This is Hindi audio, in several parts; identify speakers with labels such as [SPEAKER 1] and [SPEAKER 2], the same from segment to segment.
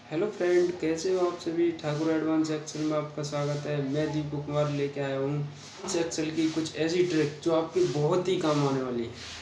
[SPEAKER 1] हेलो फ्रेंड, कैसे हो आप सभी। ठाकुर एडवांस एक्सेल में आपका स्वागत है। मैं दीपक कुमार लेके आया हूँ इस एक्सेल की कुछ ऐसी ट्रिक जो आपके बहुत ही काम आने वाली है।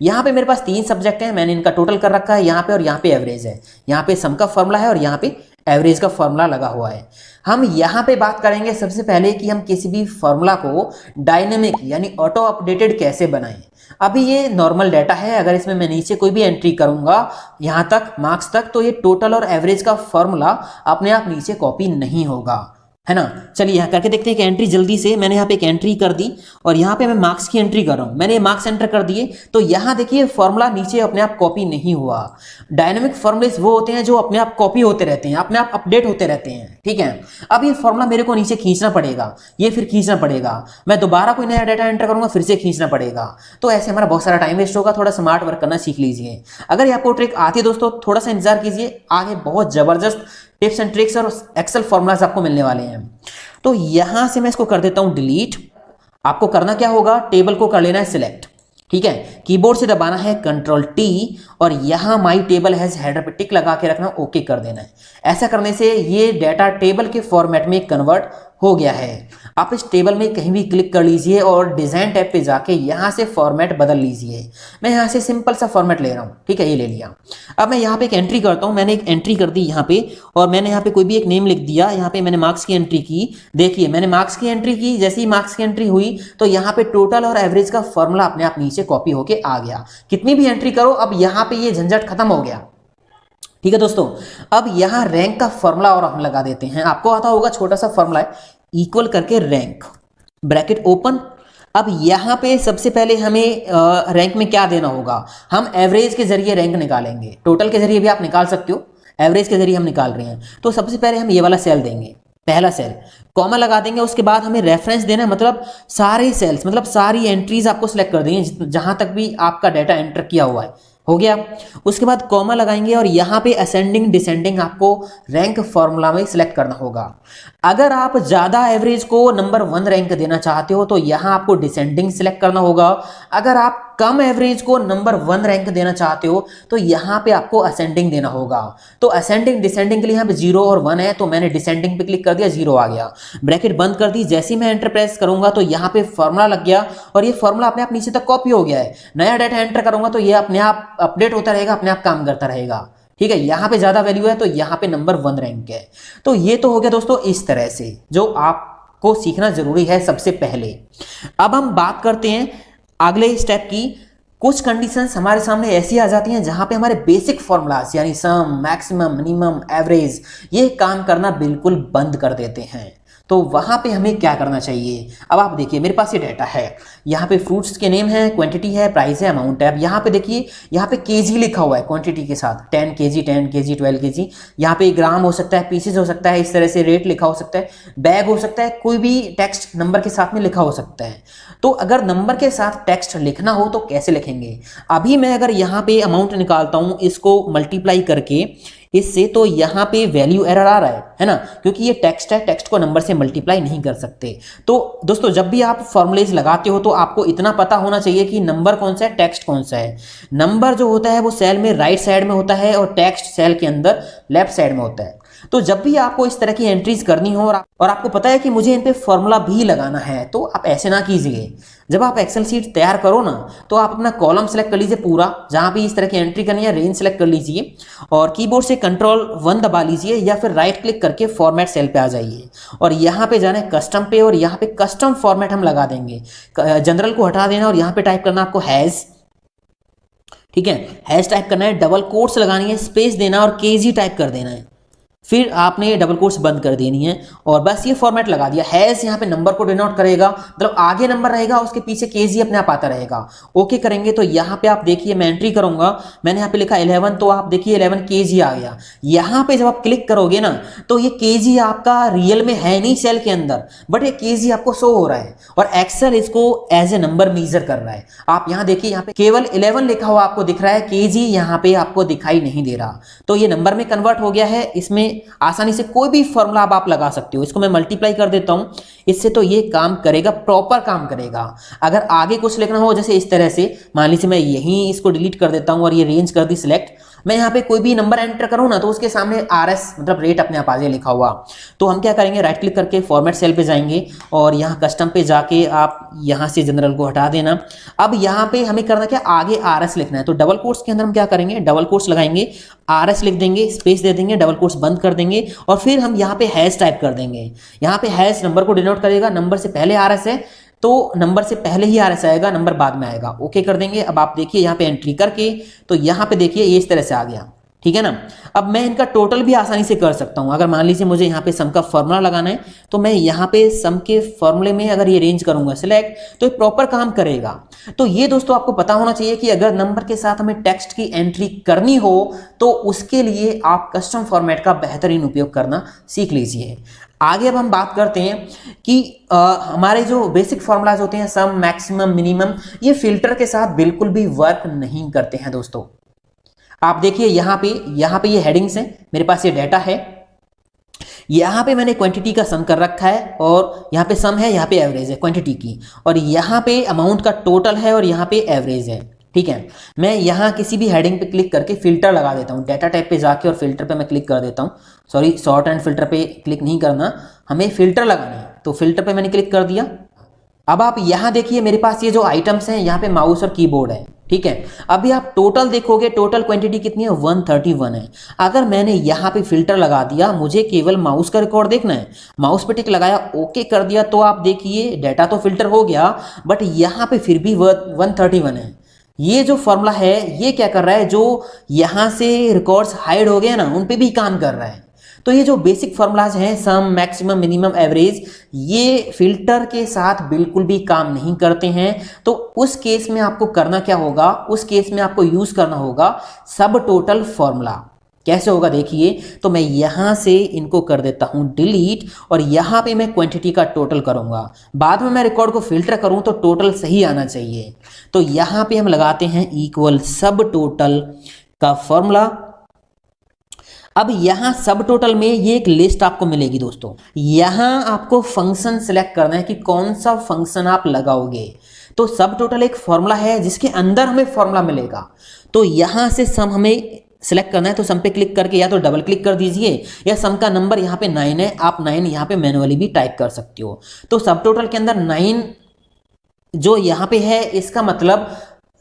[SPEAKER 2] यहाँ पे मेरे पास 3 सब्जेक्ट हैं, मैंने इनका टोटल कर रखा है यहाँ पे, और यहाँ पे एवरेज है। यहाँ पे सम का फॉर्मूला है और यहाँ पे एवरेज का फॉर्मूला लगा हुआ है। हम यहाँ पे बात करेंगे सबसे पहले कि हम किसी भी फॉर्मूला को डायनेमिक यानी ऑटो अपडेटेड कैसे बनाएं। अभी ये नॉर्मल डाटा है, अगर इसमें मैं नीचे कोई भी एंट्री करूंगा यहाँ तक मार्क्स तक, तो ये टोटल और एवरेज का फॉर्मूला अपने आप नीचे कॉपी नहीं होगा, है ना। चलिए यहाँ करके देखते हैं कि एंट्री जल्दी से। मैंने यहाँ पे एक एंट्री कर दी और यहाँ पे मैं मार्क्स की एंट्री कर रहा हूँ। मैंने मार्क्स एंटर कर दिए तो यहाँ देखिए फॉर्मूला नीचे अपने आप कॉपी नहीं हुआ। डायनेमिक फॉर्मूलेस वो होते हैं जो अपने आप कॉपी होते रहते हैं, अपने आप अपडेट होते रहते हैं, ठीक है। अब ये फॉर्मूला मेरे को नीचे खींचना पड़ेगा, ये फिर खींचना पड़ेगा, मैं दोबारा कोई नया डाटा एंटर करूंगा, फिर से खींचना पड़ेगा। तो ऐसे हमारा बहुत सारा टाइम वेस्ट होगा। थोड़ा स्मार्ट वर्क करना सीख लीजिए। अगर ये आपको ट्रिक आती है दोस्तों, थोड़ा सा इंतजार कीजिए, आगे बहुत जबरदस्त टिप्स एंड ट्रिक्स और एक्सेल फॉर्मूलाज आपको मिलने वाले हैं। तो यहां से मैं इसको कर देता हूं डिलीट। आपको करना क्या होगा, टेबल को कर लेना है सिलेक्ट, ठीक है। कीबोर्ड से दबाना है कंट्रोल टी और यहां माई टेबल हैज हेडर पे टिक लगा के रखना, ओके कर देना है। ऐसा करने से ये डाटा टेबल के फॉर्मेट में कन्वर्ट हो गया है। आप इस टेबल में कहीं भी क्लिक कर लीजिए और डिजाइन टैब पे जाके यहां से फॉर्मेट बदल लीजिए। मैं यहां से सिंपल सा फॉर्मेट ले रहा हूं, ठीक है, ये ले लिया। अब मैं यहां पे एक एंट्री करता हूं। मैंने एक एंट्री कर दी यहां पे और मैंने यहां पे कोई भी एक नेम लिख दिया। यहां पे मैंने मार्क्स की एंट्री की। देखिए मैंने मार्क्स की एंट्री की, जैसे ही मार्क्स की एंट्री हुई तो यहां पे टोटल और एवरेज का फॉर्मूला अपने आप नीचे कॉपी होके आ गया। कितनी भी एंट्री करो, अब यहां पे ये झंझट खत्म हो गया, ठीक है दोस्तों। अब यहां रैंक का फॉर्मूला और हम लगा देते हैं। आपको आता होगा, छोटा सा फॉर्मूला है, इक्वल करके रैंक, ब्रैकेट ओपन। अब यहां पे सबसे पहले हमें रैंक में क्या देना होगा, हम एवरेज के जरिए रैंक निकालेंगे। टोटल के जरिए भी आप निकाल सकते हो, एवरेज के जरिए हम निकाल रहे हैं। तो सबसे पहले हम ये वाला सेल देंगे, पहला सेल, कॉमा लगा देंगे। उसके बाद हमें रेफरेंस देना है, मतलब सारे सेल्स, मतलब सारी एंट्रीज आपको सिलेक्ट कर देंगे जहां तक भी आपका डाटा एंटर किया हुआ है, हो गया। उसके बाद कॉमा लगाएंगे और यहाँ पे असेंडिंग डिसेंडिंग आपको रैंक फॉर्मूला में सिलेक्ट करना होगा। अगर आप ज़्यादा एवरेज को नंबर 1 रैंक देना चाहते हो तो यहाँ आपको डिसेंडिंग सिलेक्ट करना होगा। अगर आप कम एवरेज को नंबर 1 रैंक देना चाहते हो तो यहाँ पे आपको असेंडिंग देना होगा। तो असेंडिंग डिसेंडिंग के लिए यहाँ पे 0 और 1 है, तो मैंने डिसेंडिंग पे क्लिक कर दिया, 0 आ गया, ब्रैकेट बंद कर दी। जैसे ही मैं एंटर प्रेस करूंगा तो यहाँ पे फॉर्मूला लग गया और ये फॉर्मूला अपने आप नीचे तक कॉपी हो गया है। नया डाटा एंटर करूंगा तो ये अपने आप अपडेट होता रहेगा, अपने आप काम करता रहेगा, ठीक है। यहाँ पे ज्यादा वैल्यू है तो यहाँ पे नंबर 1 रैंक है। तो ये तो हो गया दोस्तों इस तरह से, जो आपको सीखना जरूरी है सबसे पहले। अब हम बात करते हैं अगले स्टेप की। कुछ कंडीशंस हमारे सामने ऐसी आ जाती हैं जहां पे हमारे बेसिक फॉर्मूलाज यानी सम, मैक्सिमम, मिनिमम, एवरेज ये काम करना बिल्कुल बंद कर देते हैं। तो वहां पे हमें क्या करना चाहिए। अब आप देखिए मेरे पास ये डाटा है, यहाँ पे फ्रूट्स के नेम है, क्वांटिटी है, प्राइस है, अमाउंट है। अब यहाँ पे देखिए, यहाँ पे केजी लिखा हुआ है क्वांटिटी के साथ, 10 केजी, 10 केजी, 12 केजी। यहाँ पे ग्राम हो सकता है, पीसेज हो सकता है, इस तरह से रेट लिखा हो सकता है, बैग हो सकता है, कोई भी टेक्स्ट नंबर के साथ में लिखा हो सकता है। तो अगर नंबर के साथ टेक्स्ट लिखना हो तो कैसे लिखेंगे। अभी मैं अगर यहाँ पे अमाउंट निकालता हूँ, इसको मल्टीप्लाई करके इससे, तो यहाँ पे वैल्यू एरर आ रहा है ना, क्योंकि ये टेक्स्ट है, टेक्स्ट को नंबर से मल्टीप्लाई नहीं कर सकते। तो दोस्तों जब भी आप फॉर्मूलेज लगाते हो तो आपको इतना पता होना चाहिए कि नंबर कौन सा है, टेक्स्ट कौन सा है। नंबर जो होता है वो सेल में राइट साइड में होता है और टेक्स्ट सेल के अंदर लेफ्ट साइड में होता है। तो जब भी आपको इस तरह की एंट्रीज करनी हो और आपको पता है कि मुझे इन पे फॉर्मूला भी लगाना है, तो आप ऐसे ना कीजिए। जब आप एक्सेल शीट तैयार करो ना, तो आप अपना कॉलम सेलेक्ट कर लीजिए पूरा, जहां भी इस तरह की एंट्री करनी है, रेंज सेलेक्ट कर लीजिए और कीबोर्ड से कंट्रोल 1 दबा लीजिए या फिर राइट क्लिक करके फॉर्मेट सेल पे आ जाइए और यहाँ पे जाना है कस्टम पे और यहाँ पे कस्टम फॉर्मेट हम लगा देंगे। जनरल को हटा देना और यहाँ पे टाइप करना आपको हैज, ठीक है, हैज टाइप करना है, डबल कोट्स लगानी है, स्पेस देना और केजी टाइप कर देना है, फिर आपने डबल कोट्स बंद कर देनी है और बस ये फॉर्मेट लगा दिया। हैज यहाँ पे नंबर को डिनोट करेगा, मतलब आगे नंबर रहेगा, उसके पीछे केजी अपने आप आता रहेगा। ओके करेंगे तो यहाँ पे आप देखिए मैं एंट्री करूंगा, मैंने यहाँ पे लिखा 11, तो आप देखिए 11 केजी आ गया। यहाँ पे जब आप क्लिक करोगे ना तो ये केजी आपका रियल में है नहीं सेल के अंदर, बट ये केजी आपको शो हो रहा है और एक्सेल इसको एज ए नंबर मेजर कर रहा है। आप यहाँ देखिए, यहाँ पे केवल 11 लिखा हुआ आपको दिख रहा है, केजी यहाँ पे आपको दिखाई नहीं दे रहा। तो ये नंबर में कन्वर्ट हो गया है। इसमें आसानी से कोई भी फॉर्मूला आप लगा सकते हो। इसको मैं मल्टीप्लाई कर देता हूं, इससे तो ये काम करेगा, प्रॉपर काम करेगा। अगर आगे कुछ लिखना हो जैसे इस तरह से, मान लीजिए मैं यहीं इसको डिलीट कर देता हूं और ये रेंज कर दी सिलेक्ट, मैं यहाँ पे कोई भी नंबर एंटर करूँ ना तो उसके सामने RS मतलब रेट अपने आप आ जाए लिखा हुआ। तो हम क्या करेंगे, राइट क्लिक करके फॉर्मेट सेल पे जाएंगे और यहाँ कस्टम पे जाके आप यहाँ से जनरल को हटा देना। अब यहाँ पे हमें करना क्या, आगे RS लिखना है। तो डबल कोट्स के अंदर हम क्या करेंगे, डबल कोट्स लगाएंगे, RS लिख देंगे, स्पेस दे देंगे, डबल कोट्स बंद कर देंगे और फिर हम यहाँ पे हैश टाइप कर देंगे। यहाँ पे हैश नंबर को डिनोट करेगा, नंबर से पहले RS है तो नंबर से पहले ही RS आएगा, नंबर बाद में आएगा। ओके कर देंगे। अब आप देखिए यहाँ पे एंट्री करके तो यहाँ पे देखिए ये इस तरह से आ गया, ठीक है ना। अब मैं इनका टोटल भी आसानी से कर सकता हूं। अगर मान लीजिए मुझे यहाँ पे सम का फॉर्मूला लगाना है तो मैं यहाँ पे सम के फॉर्मूले में अगर ये रेंज करूंगा सिलेक्ट तो ये प्रॉपर काम करेगा। तो ये दोस्तों आपको पता होना चाहिए कि अगर नंबर के साथ हमें टेक्स्ट की एंट्री करनी हो तो उसके लिए आप कस्टम फॉर्मेट का बेहतरीन उपयोग करना सीख लीजिए। आगे अब हम बात करते हैं कि हमारे जो बेसिक फॉर्मूलाज होते हैं सम, मैक्सिमम, मिनिमम, ये फिल्टर के साथ बिल्कुल भी वर्क नहीं करते हैं दोस्तों। आप देखिए यहाँ पे ये हेडिंग्स हैं, मेरे पास ये डाटा है, यहाँ पे मैंने क्वांटिटी का सम कर रखा है और यहाँ पे सम है, यहाँ पे एवरेज है क्वांटिटी की, और यहाँ पे अमाउंट का टोटल है और यहाँ पे एवरेज है, ठीक है। मैं यहाँ किसी भी हेडिंग पे क्लिक करके फिल्टर लगा देता हूँ, डाटा टाइप पे जाके और फिल्टर पे मैं क्लिक कर देता हूँ। सॉरी, सॉर्ट एंड फिल्टर पे क्लिक नहीं करना, हमें फिल्टर लगाना है। तो फिल्टर पे मैंने क्लिक कर दिया। अब आप यहाँ देखिए मेरे पास ये जो आइटम्स हैं यहाँ पे माउस और कीबोर्ड है, ठीक है। अभी आप टोटल देखोगे, टोटल क्वांटिटी कितनी है, 131 है। अगर मैंने यहाँ पे फिल्टर लगा दिया, मुझे केवल माउस का रिकॉर्ड देखना है, माउस पे टिक लगाया, ओके कर दिया, तो आप देखिए डाटा तो फिल्टर हो गया बट यहाँ पे फिर भी 131 है। ये जो फॉर्मूला है ये क्या कर रहा है, जो यहाँ से रिकॉर्ड्स हाइड हो गए ना उन पे भी काम कर रहा है। तो ये जो बेसिक फॉर्मूलाज हैं सम, मैक्सिमम, मिनिमम, एवरेज, ये फिल्टर के साथ बिल्कुल भी काम नहीं करते हैं। तो उस केस में आपको करना क्या होगा, उस केस में आपको यूज करना होगा सब टोटल फॉर्मूला। कैसे होगा देखिए, तो मैं यहां से इनको कर देता हूं डिलीट और यहां पे मैं क्वांटिटी का टोटल करूंगा। बाद में मैं रिकॉर्ड को फिल्टर करूं तो टोटल सही आना चाहिए। तो यहां पे हम लगाते हैं इक्वल सब टोटल का फॉर्मूला। अब यहां सब टोटल में ये एक लिस्ट आपको मिलेगी दोस्तों। यहां आपको फंक्शन सिलेक्ट करना है कि कौन सा फंक्शन आप लगाओगे। तो सब टोटल एक फॉर्मूला है जिसके अंदर हमें फॉर्मूला मिलेगा। तो यहां से सम हमें सिलेक्ट करना है, तो सम पे क्लिक करके या तो डबल क्लिक कर दीजिए या सम का नंबर यहाँ पे 9 है, आप 9 यहाँ पे मैनुअली भी टाइप कर सकते हो। तो सब टोटल के अंदर 9 जो यहाँ पे है इसका मतलब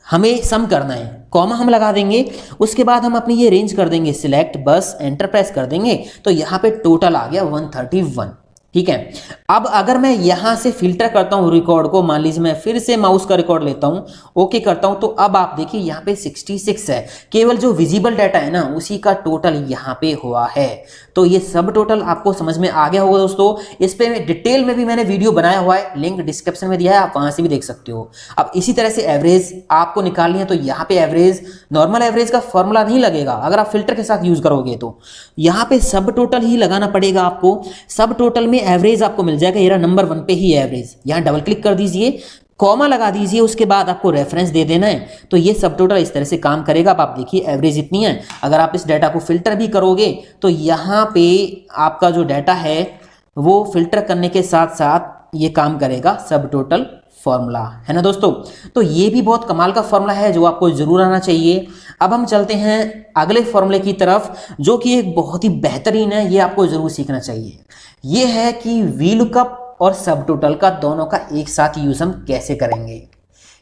[SPEAKER 2] हमें सम करना है, कॉमा हम लगा देंगे, उसके बाद हम अपनी ये रेंज कर देंगे सिलेक्ट, बस एंटर प्रेस कर देंगे तो यहाँ पे टोटल आ गया 131, ठीक है। अब अगर मैं यहां से फिल्टर करता हूं रिकॉर्ड को, मान लीजिए मैं फिर से माउस का रिकॉर्ड लेता हूं, ओके करता हूं, तो अब आप देखिए यहां पे 66 है। केवल जो विजिबल डाटा है ना उसी का टोटल यहां पे हुआ है। तो ये सब टोटल आपको समझ में आ गया होगा दोस्तों। इस पे डिटेल में भी मैंने वीडियो बनाया हुआ है, लिंक डिस्क्रिप्शन में दिया है, आप वहां से भी देख सकते हो। अब इसी तरह से एवरेज आपको निकालनी है तो यहाँ पे एवरेज, नॉर्मल एवरेज का फॉर्मूला नहीं लगेगा अगर आप फिल्टर के साथ यूज करोगे, तो यहाँ पे सब टोटल ही लगाना पड़ेगा आपको। सब टोटल में एवरेज आपको मिल जाएगा, ये नंबर 1 पे ही एवरेज, यहाँ डबल क्लिक कर दीजिए, कॉमा लगा दीजिए, उसके बाद आपको रेफरेंस दे देना है। तो ये सब टोटल इस तरह से काम करेगा। अब आप देखिए एवरेज इतनी है। अगर आप इस डाटा को फिल्टर भी करोगे तो यहाँ पे आपका जो डाटा है वो फिल्टर करने के साथ साथ ये काम करेगा सब टोटल फॉर्मूला, है ना दोस्तों। तो ये भी बहुत कमाल का फॉर्मूला है जो आपको जरूर आना चाहिए। अब हम चलते हैं अगले फॉर्मूले की तरफ जो कि एक बहुत ही बेहतरीन है, ये आपको जरूर सीखना चाहिए। ये है कि वीलुकअप और सब टोटल का दोनों का एक साथ यूज हम कैसे करेंगे।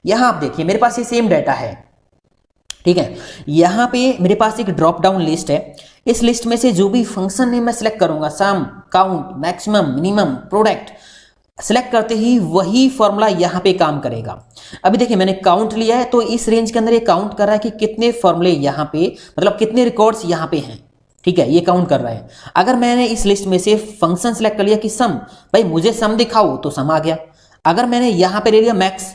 [SPEAKER 2] यहां आप देखिए मेरे पास ये सेम डाटा है, ठीक है। यहां पे मेरे पास एक ड्रॉप डाउन लिस्ट है। इस लिस्ट में से जो भी फंक्शन नेम मैं सिलेक्ट करूंगा, sum, count, maximum, minimum, product, select करते ही वही फॉर्मूला यहां पे काम करेगा। अभी देखिए मैंने काउंट लिया है तो इस रेंज के अंदर ये काउंट कर रहा है कि कितने फॉर्मूले यहां पे, मतलब कितने रिकॉर्ड्स यहां पे हैं, ठीक है, ये काउंट कर रहा है। अगर मैंने इस लिस्ट में से फंक्शन सेलेक्ट कर लिया कि सम, भाई मुझे सम दिखाओ, तो सम आ गया। अगर मैंने यहां पे ले लिया मैक्स,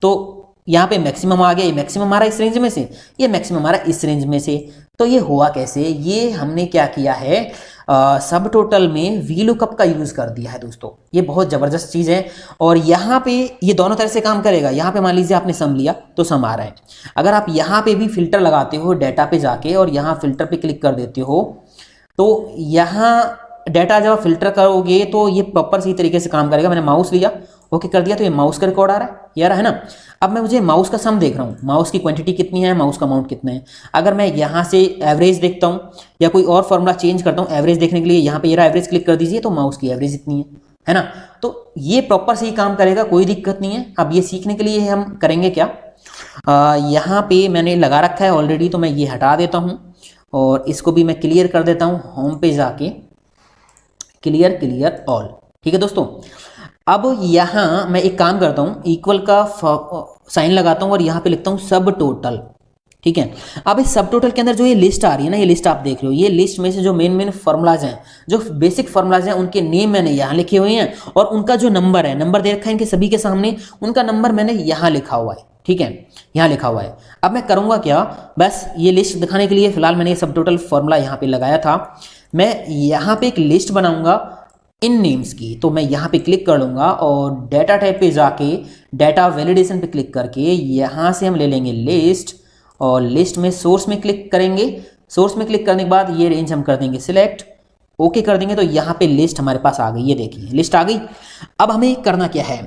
[SPEAKER 2] तो यहाँ पे मैक्सिमम आ गया, ये मैक्सिमम आ रहा है इस रेंज में से, ये मैक्सिमम आ रहा है इस रेंज में से। तो ये हुआ कैसे, ये हमने क्या किया है, सब टोटल में वीलुकअप का यूज कर दिया है दोस्तों। ये बहुत जबरदस्त चीज है और यहाँ पे ये दोनों तरह से काम करेगा। यहाँ पे मान लीजिए आपने सम लिया तो सम आ रहा है। अगर आप यहाँ पे भी फिल्टर लगाते हो, डाटा पे जाके और यहाँ फिल्टर पे क्लिक कर देते हो, तो यहाँ डाटा जब आप फिल्टर करोगे तो ये प्रॉपर सही तरीके से काम करेगा। मैंने माउस लिया, ओके कर दिया, तो ये माउस का रिकॉर्ड आ रहा है, ये आ रहा है ना। अब मैं मुझे माउस का सम देख रहा हूँ, माउस की क्वांटिटी कितनी है, माउस का अमाउंट कितना है। अगर मैं यहाँ से एवरेज देखता हूँ या कोई और फॉर्मूला चेंज करता हूँ एवरेज देखने के लिए, यहाँ पे ये एवरेज क्लिक कर दीजिए तो माउस की एवरेज इतनी है ना। तो ये प्रॉपर सही काम करेगा, कोई दिक्कत नहीं है। अब ये सीखने के लिए हम करेंगे क्या, यहाँ पे मैंने लगा रखा है ऑलरेडी, तो मैं ये हटा देता हूँ और इसको भी मैं क्लियर कर देता हूँ। होम पे जाके क्लियर ऑल, ठीक है दोस्तों। अब यहाँ मैं एक काम करता हूँ, इक्वल का साइन लगाता हूँ और यहाँ पे लिखता हूँ सब टोटल, ठीक है। अब इस सब टोटल के अंदर जो ये लिस्ट आ रही है ना, ये लिस्ट आप देख रहे हो, ये लिस्ट में से जो मेन फॉर्मूलाज हैं, जो बेसिक फॉर्मूलाज हैं, उनके नेम मैंने यहाँ लिखे हुए हैं और उनका जो नंबर है, नंबर दे रखा है इनके सभी के सामने, उनका नंबर मैंने यहाँ लिखा हुआ है, ठीक है, यहाँ लिखा हुआ है। अब मैं करूँगा क्या, बस ये लिस्ट दिखाने के लिए फिलहाल मैंने ये सब टोटल फॉर्मूला यहाँ पे लगाया था। मैं यहाँ पे एक लिस्ट बनाऊंगा इन नेम्स की, तो मैं यहाँ पे क्लिक कर लूँगा और डाटा टाइप पे जाके डाटा वैलिडेशन पे क्लिक करके यहाँ से हम ले लेंगे लिस्ट और लिस्ट में सोर्स में क्लिक करेंगे। सोर्स में क्लिक करने के बाद ये रेंज हम कर देंगे सिलेक्ट, ओके कर देंगे तो यहाँ पे लिस्ट हमारे पास आ गई, ये देखिए लिस्ट आ गई। अब हमें करना क्या है,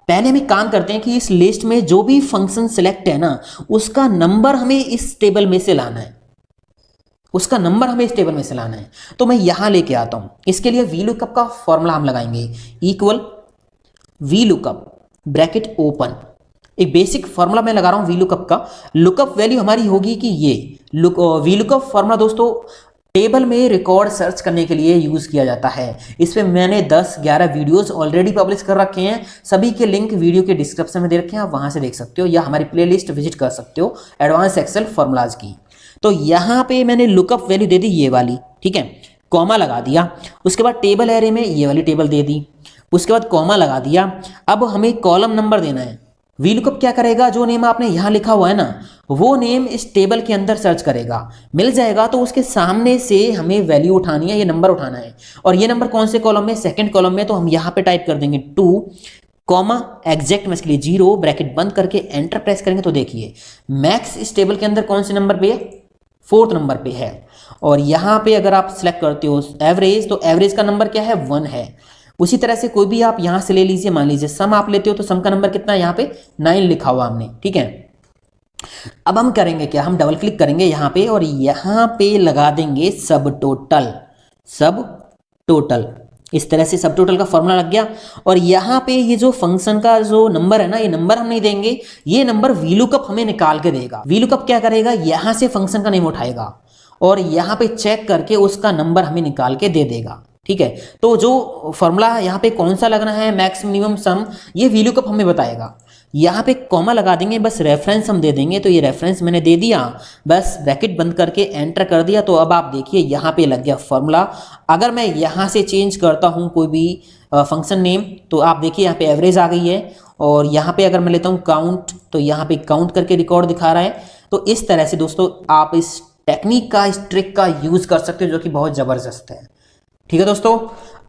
[SPEAKER 2] पहले हम एक काम करते हैं कि इस लिस्ट में जो भी फंक्शन सिलेक्ट है ना, उसका नंबर हमें इस टेबल में से लाना है, उसका नंबर हमें इस टेबल में से लाना है। तो मैं यहां लेके आता हूं, इसके लिए VLOOKUP का फॉर्मूला हम लगाएंगे, इक्वल VLOOKUP ब्रैकेट ओपन। एक बेसिक फॉर्मूला मैं लगा रहा हूं VLOOKUP का। लुकअप वैल्यू हमारी होगी कि ये VLOOKUP फॉर्मूला दोस्तों टेबल में रिकॉर्ड सर्च करने के लिए यूज किया जाता है। इस पे मैंने 10-11 वीडियोस ऑलरेडी पब्लिश कर रखे हैं, सभी के लिंक वीडियो के डिस्क्रिप्शन में दे रखे हैं, आप वहां से देख सकते हो या हमारी प्लेलिस्ट विजिट कर सकते हो एडवांस एक्सेल फॉर्मूलाज की। तो यहाँ पे मैंने लुकअप वैल्यू दे दी ये वाली, ठीक है, कॉमा लगा दिया। उसके बाद टेबल एरे में ये वाली टेबल दे दी, उसके बाद कॉमा लगा दिया। अब हमें कॉलम नंबर देना है। VLOOKUP क्या करेगा, जो नेम आपने यहाँ लिखा हुआ है ना, वो नेम इस टेबल के अंदर सर्च करेगा, मिल जाएगा तो उसके सामने से हमें वैल्यू उठानी है, ये नंबर उठाना है। और ये नंबर कौन से कॉलम में, सेकंड कॉलम में, तो हम यहाँ पे टाइप कर देंगे 2 कॉमा एग्जैक्ट में इसके लिए 0 ब्रैकेट बंद करके एंटर प्रेस करेंगे तो देखिए मैक्स इस टेबल के अंदर कौन से नंबर पे है, 4th नंबर पे है। और यहाँ पे अगर आप सिलेक्ट करते हो एवरेज, तो एवरेज का नंबर क्या है, 1 है। उसी तरह से कोई भी आप यहाँ से ले लीजिए, मान लीजिए सम आप लेते हो तो सम का नंबर कितना है, यहाँ पे 9 लिखा हुआ हमने, ठीक है। अब हम करेंगे क्या, हम डबल क्लिक करेंगे यहाँ पे और यहाँ पे लगा देंगे सब टोटल। इस तरह से सब टोटल का फॉर्मूला लग गया। और यहाँ पे ये जो फंक्शन का जो नंबर है ना, ये नंबर हम नहीं देंगे, ये नंबर VLOOKUP हमें निकाल के देगा। VLOOKUP क्या करेगा, यहाँ से फंक्शन का नेम उठाएगा और यहाँ पे चेक करके उसका नंबर हमें निकाल के दे देगा, ठीक है। तो जो फॉर्मूला यहाँ पे कौन सा लगना है, मैक्स मिनिमम सम, ये VLOOKUP हमें बताएगा। यहाँ पे कॉमा लगा देंगे, बस रेफरेंस हम दे देंगे, तो ये रेफरेंस मैंने दे दिया, बस ब्रैकेट बंद करके एंटर कर दिया। तो अब आप देखिए यहाँ पे लग गया फॉर्मूला। अगर मैं यहाँ से चेंज करता हूँ कोई भी फंक्शन नेम, तो आप देखिए यहाँ पे एवरेज आ गई है। और यहाँ पे अगर मैं लेता हूँ काउंट, तो यहाँ पे काउंट करके रिकॉर्ड दिखा रहा है। तो इस तरह से दोस्तों आप इस टेक्निक का, इस ट्रिक का यूज कर सकते हो, जो कि बहुत जबरदस्त है, ठीक है दोस्तों।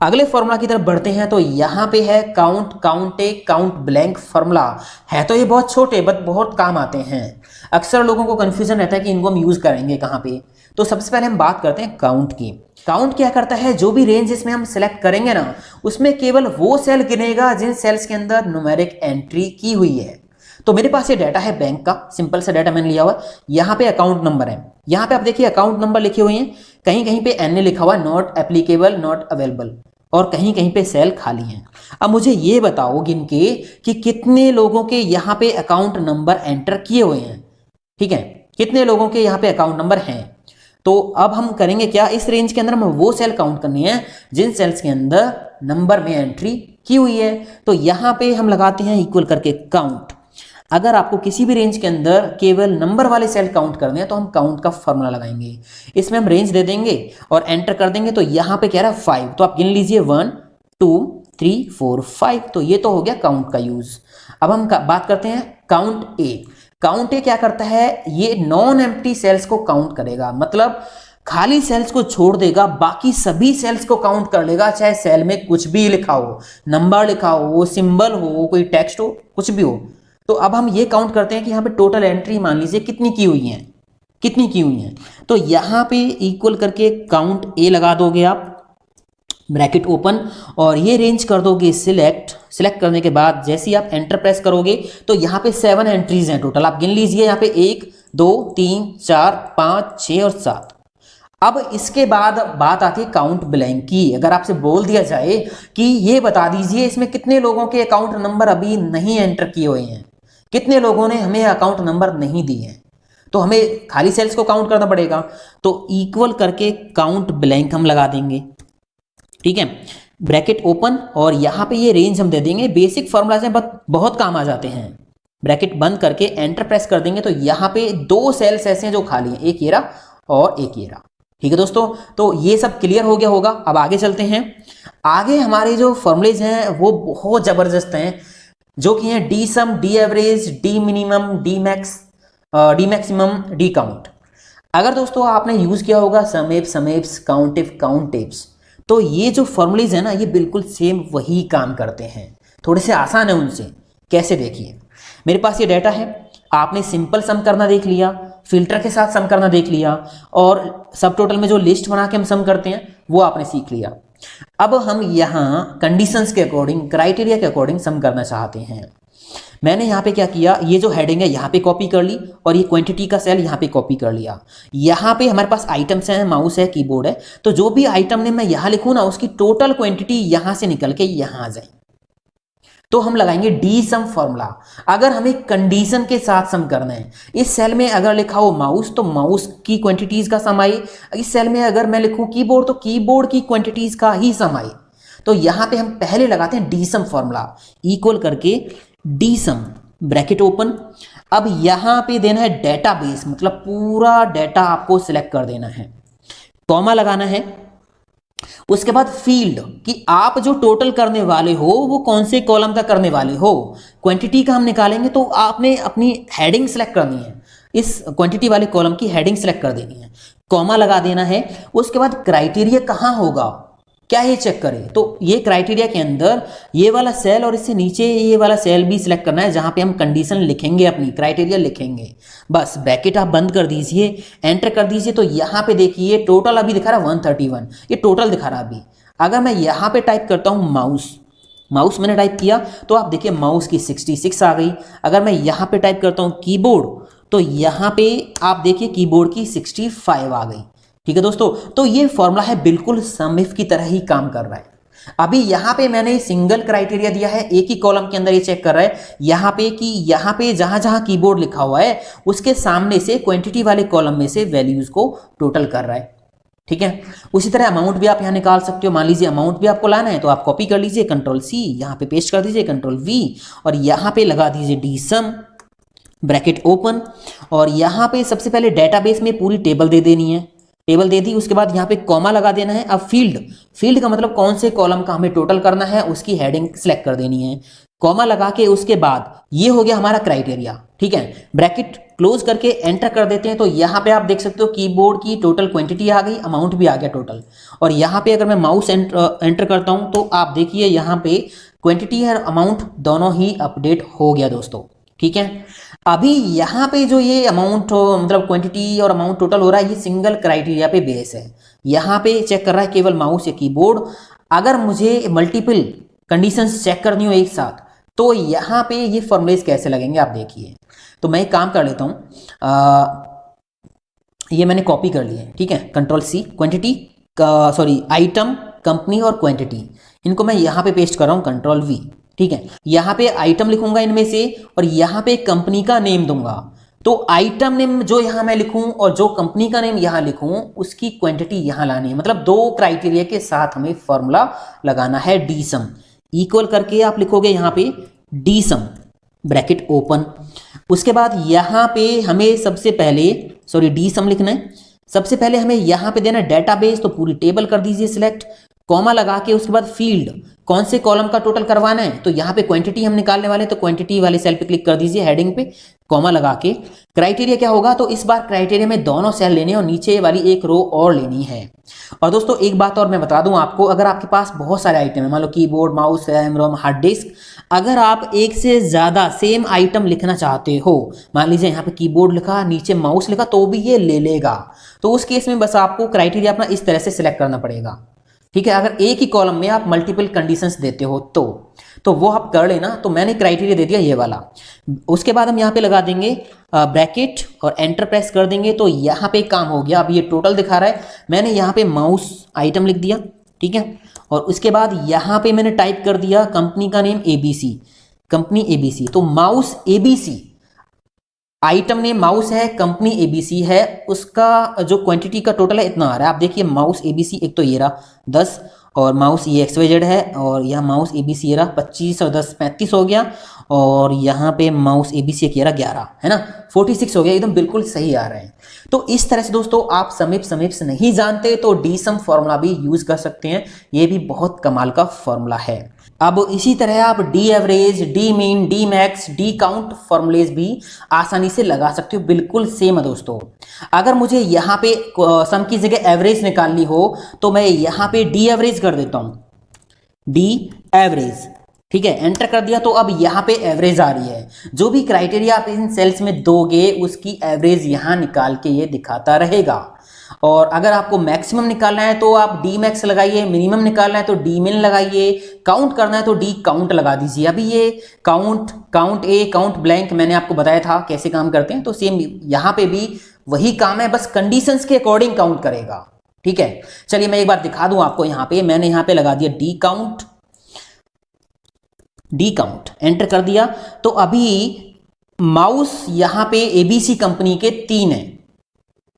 [SPEAKER 2] अगले फॉर्मूला की तरफ बढ़ते हैं। तो यहाँ पे है काउंट ब्लैंक फॉर्मूला है। तो ये बहुत छोटे बट बहुत काम आते हैं। अक्सर लोगों को कंफ्यूजन रहता है कि इनको हम यूज करेंगे कहाँ पे। तो सबसे पहले हम बात करते हैं काउंट की। काउंट क्या करता है, जो भी रेंज इसमें हम सिलेक्ट करेंगे ना, उसमें केवल वो सेल गिनेगा जिन सेल्स के अंदर न्यूमेरिक एंट्री की हुई है। तो मेरे पास ये डाटा है बैंक का, सिंपल सा डाटा मैंने लिया हुआ। यहाँ पे अकाउंट नंबर है, यहाँ पे आप देखिए अकाउंट नंबर लिखे हुए हैं, कहीं कहीं पे NA लिखा हुआ है, नॉट एप्लीकेबल, नॉट अवेलेबल, और कहीं कहीं पे सेल खाली हैं। अब मुझे ये बताओ गिन के कि कितने लोगों के यहाँ पे अकाउंट नंबर एंटर किए हुए हैं, ठीक है, कितने लोगों के यहाँ पे अकाउंट नंबर हैं। तो अब हम करेंगे क्या, इस रेंज के अंदर हमें वो सेल काउंट करनी है जिन सेल्स के अंदर नंबर में एंट्री की हुई है। तो यहाँ पे हम लगाते हैं इक्वल करके काउंट। अगर आपको किसी भी रेंज के अंदर केवल नंबर वाले सेल काउंट करने हैं तो हम काउंट का फॉर्मूला लगाएंगे। इसमें हम रेंज दे देंगे और एंटर कर देंगे। तो यहाँ पे कह रहा है 5, तो आप गिन लीजिए 1 2 3 4 5। तो ये तो हो गया काउंट का यूज। अब हम बात करते हैं काउंट ए। काउंट ए क्या करता है, ये नॉन एम्प्टी सेल्स को काउंट करेगा, मतलब खाली सेल्स को छोड़ देगा, बाकी सभी सेल्स को काउंट कर लेगा, चाहे सेल में कुछ भी लिखा हो, नंबर लिखा हो, सिंबल हो, कोई टेक्स्ट हो, कुछ भी हो। तो अब हम ये काउंट करते हैं कि यहाँ पे टोटल एंट्री मान लीजिए कितनी की हुई है। तो यहाँ पे इक्वल करके काउंट ए लगा दोगे आप। ब्रैकेट ओपन और ये रेंज कर दोगे सिलेक्ट करने के बाद जैसे ही आप एंटर प्रेस करोगे तो यहाँ पे 7 एंट्रीज हैं टोटल। आप गिन लीजिए यहाँ पे 1 2 3 4 5 6 और 7। अब इसके बाद बात आती है काउंट ब्लैंक की। अगर आपसे बोल दिया जाए कि ये बता दीजिए इसमें कितने लोगों के अकाउंट नंबर अभी नहीं एंटर किए हुए हैं, कितने लोगों ने हमें अकाउंट नंबर नहीं दिए हैं, तो हमें खाली सेल्स को काउंट करना पड़ेगा। तो इक्वल करके काउंट ब्लैंक हम लगा देंगे, ठीक है, ब्रैकेट ओपन और यहाँ पे ये रेंज हम दे देंगे। बेसिक फॉर्मूला से बहुत काम आ जाते हैं। ब्रैकेट बंद करके एंटर प्रेस कर देंगे तो यहाँ पे 2 सेल्स ऐसे हैं जो खाली हैं, एक ये रहा और एक ये रहा। ठीक है दोस्तों, तो ये सब क्लियर हो गया होगा। अब आगे चलते हैं। आगे हमारे जो फॉर्मूलेज हैं वो बहुत जबरदस्त हैं, जो कि हैं the sum, the average, the minimum, the maximum, the count. अगर दोस्तों आपने यूज किया होगा समेप्स, काउंटेप्स, तो ये जो फॉर्मूलेज है ना ये बिल्कुल सेम वही काम करते हैं, थोड़े से आसान है उनसे। कैसे, देखिए मेरे पास ये डाटा है, आपने सिंपल सम करना देख लिया, फिल्टर के साथ सम करना देख लिया और सब टोटल में जो लिस्ट बना के हम सम करते हैं वो आपने सीख लिया। अब हम यहाँ कंडीशंस के अकॉर्डिंग, क्राइटेरिया के अकॉर्डिंग सम करना चाहते हैं। मैंने यहाँ पे क्या किया, ये जो हेडिंग है यहाँ पे कॉपी कर ली और ये क्वांटिटी का सेल यहाँ पे कॉपी कर लिया। यहाँ पे हमारे पास आइटम्स हैं, माउस है, कीबोर्ड है, तो जो भी आइटम ने मैं यहाँ लिखूँ ना उसकी टोटल क्वांटिटी यहाँ से निकल के यहाँ आ जाए। तो हम लगाएंगे डी सम फॉर्मूला। अगर हमें कंडीशन के साथ सम करना है, इस सेल में अगर लिखा हो माउस तो माउस की क्वांटिटीज का सम आए, इस सेल में अगर मैं लिखूं कीबोर्ड तो कीबोर्ड की क्वांटिटीज का ही सम आए। तो यहां पे हम पहले लगाते हैं डी सम फॉर्मूला, इक्वल करके डी सम, ब्रैकेट ओपन। अब यहां पे देना है डेटाबेस, मतलब पूरा डेटा आपको सिलेक्ट कर देना है, कॉमा लगाना है। उसके बाद फील्ड कि आप जो टोटल करने वाले हो वो कौन से कॉलम का करने वाले हो। क्वांटिटी का हम निकालेंगे तो आपने अपनी हेडिंग सेलेक्ट करनी है, इस क्वांटिटी वाले कॉलम की हेडिंग सेलेक्ट कर देनी है, कॉमा लगा देना है। उसके बाद क्राइटेरिया कहाँ होगा, क्या ये चेक करें, तो ये क्राइटेरिया के अंदर ये वाला सेल और इससे नीचे ये वाला सेल भी सिलेक्ट करना है जहां पे हम कंडीशन लिखेंगे, अपनी क्राइटेरिया लिखेंगे। बस ब्रैकेट आप बंद कर दीजिए, एंटर कर दीजिए। तो यहाँ पे देखिए टोटल अभी दिखा रहा है 131, ये टोटल दिखा रहा है अभी। अगर मैं यहाँ पे टाइप करता हूँ माउस मैंने टाइप किया तो आप देखिए माउस की 66 आ गई। अगर मैं यहाँ पे टाइप करता हूँ कीबोर्ड तो यहाँ पे आप देखिए कीबोर्ड की 65 आ गई। ठीक है दोस्तों, तो ये फॉर्मूला है बिल्कुल सम इफ की तरह ही काम कर रहा है। अभी यहाँ पे मैंने सिंगल क्राइटेरिया दिया है, एक ही कॉलम के अंदर ये चेक कर रहा है यहाँ पे कि यहाँ पे जहां जहां कीबोर्ड लिखा हुआ है उसके सामने से क्वांटिटी वाले कॉलम में से वैल्यूज को टोटल कर रहा है। ठीक है, उसी तरह अमाउंट भी आप यहाँ निकाल सकते हो। मान लीजिए अमाउंट भी आपको लाना है तो आप कॉपी कर लीजिए, कंट्रोल सी, यहाँ पे पेस्ट कर दीजिए, कंट्रोल वी, और यहाँ पे लगा दीजिए डी सम, ब्रैकेट ओपन। और यहाँ पे सबसे पहले डेटाबेस में पूरी टेबल दे देनी है, टेबल दे दी। उसके बाद यहाँ पे कॉमा लगा देना है। अब फील्ड का मतलब कौन से कॉलम का हमें टोटल करना है उसकी हेडिंग सेलेक्ट कर देनी है, कॉमा लगा के उसके बाद ये हो गया हमारा क्राइटेरिया। ठीक है, ब्रैकेट क्लोज करके एंटर कर देते हैं। तो यहाँ पे आप देख सकते हो कीबोर्ड की टोटल क्वांटिटी आ गई, अमाउंट भी आ गया टोटल। और यहाँ पे अगर मैं माउस एंटर करता हूँ तो आप देखिए यहाँ पे क्वांटिटी और अमाउंट दोनों ही अपडेट हो गया दोस्तों। ठीक है, अभी यहाँ पे जो ये अमाउंट मतलब क्वांटिटी और अमाउंट टोटल हो रहा है ये सिंगल क्राइटेरिया पे बेस है। यहाँ पे चेक कर रहा है केवल माउस या कीबोर्ड। अगर मुझे मल्टीपल कंडीशंस चेक करनी हो एक साथ तो यहाँ पे ये फॉर्मूलेज कैसे लगेंगे आप देखिए। तो मैं एक काम कर लेता हूँ, ये मैंने कॉपी कर लिए, ठीक है, control C, quantity item, company और क्वांटिटी, इनको मैं यहाँ पे पेस्ट कर रहा हूँ, कंट्रोल वी। ठीक है, यहाँ पे आइटम लिखूंगा इनमें से और यहाँ पे कंपनी का नेम दूंगा। तो आइटम नेम जो यहाँ मैं लिखूं और जो कंपनी का नेम यहाँ लिखूं उसकी क्वांटिटी यहाँ लानी है। मतलब 2 क्राइटेरिया के साथ हमें फॉर्मूला लगाना है डी सम। इक्वल करके आप लिखोगे यहाँ पे डी सम, ब्रैकेट ओपन। उसके बाद यहाँ पे हमें सबसे पहले डी सम लिखना है। सबसे पहले हमें यहाँ पे देना डेटाबेस, तो पूरी टेबल कर दीजिए सिलेक्ट, कॉमा लगा के उसके बाद फील्ड, कौन से कॉलम का टोटल करवाना है। तो यहाँ पे क्वांटिटी हम निकालने वाले हैं तो क्वांटिटी वाले सेल पे क्लिक कर दीजिए, हेडिंग पे कॉमा लगा के। क्राइटेरिया क्या होगा, तो इस बार क्राइटेरिया में दोनों सेल लेने और नीचे वाली एक रो और लेनी है। और दोस्तों एक बात और मैं बता दूं आपको, अगर आपके पास बहुत सारे आइटम है, मान लो कीबोर्ड, माउस, रैम, रोम, हार्ड डिस्क, अगर आप एक से ज़्यादा सेम आइटम लिखना चाहते हो, मान लीजिए यहाँ पे कीबोर्ड लिखा, नीचे माउस लिखा, तो भी ये ले लेगा। तो उस केस में बस आपको क्राइटेरिया अपना इस तरह से सिलेक्ट करना पड़ेगा। ठीक है, अगर एक ही कॉलम में आप मल्टीपल कंडीशंस देते हो तो वो आप कर लेना। तो मैंने क्राइटेरिया दे दिया ये वाला। उसके बाद हम यहाँ पे लगा देंगे ब्रैकेट और एंटर प्रेस कर देंगे, तो यहाँ पे काम हो गया। अब ये टोटल दिखा रहा है, मैंने यहाँ पे माउस आइटम लिख दिया, ठीक है। और उसके बाद यहाँ पे मैंने टाइप कर दिया कंपनी का नेम ABC, कंपनी ABC। तो mouse ABC, item name mouse है, कंपनी ABC है, उसका जो क्वांटिटी का टोटल है इतना आ रहा है। आप देखिए माउस ABC एक तो ये रहा 10, और माउस ये XYZ है, और यह माउस ABC ये रहा 25 और 10 35 हो गया, और यहाँ पे माउस ABC एक ये रहा 11, है ना, 46 हो गया, एकदम बिल्कुल सही आ रहे हैं। तो इस तरह से दोस्तों आप समीप्स नहीं जानते तो DSUM फॉर्मूला भी यूज कर सकते हैं, ये भी बहुत कमाल का फॉर्मूला है। अब इसी तरह आप D average, D mean, D max, D count formulas भी आसानी से लगा सकते हो, बिल्कुल सेम है दोस्तों। अगर मुझे यहाँ पे सम की जगह एवरेज निकालनी हो तो मैं यहाँ पे D एवरेज कर देता हूँ, D एवरेज, ठीक है, एंटर कर दिया। तो अब यहाँ पे एवरेज आ रही है, जो भी क्राइटेरिया आप इन सेल्स में दोगे उसकी एवरेज यहाँ निकाल के ये दिखाता रहेगा। और अगर आपको मैक्सिमम निकालना है तो आप D मैक्स लगाइए, मिनिमम निकालना है तो D मिन लगाइए, काउंट करना है तो D काउंट लगा दीजिए। अभी ये काउंट ए, काउंट ब्लैंक मैंने आपको बताया था कैसे काम करते हैं, तो सेम यहाँ पे भी वही काम है, बस कंडीशंस के अकॉर्डिंग काउंट करेगा, ठीक है। चलिए मैं एक बार दिखा दूं आपको, यहाँ पे मैंने यहाँ पे लगा दिया D काउंट, एंटर कर दिया। तो अभी माउस यहाँ पे ABC कंपनी के 3 है,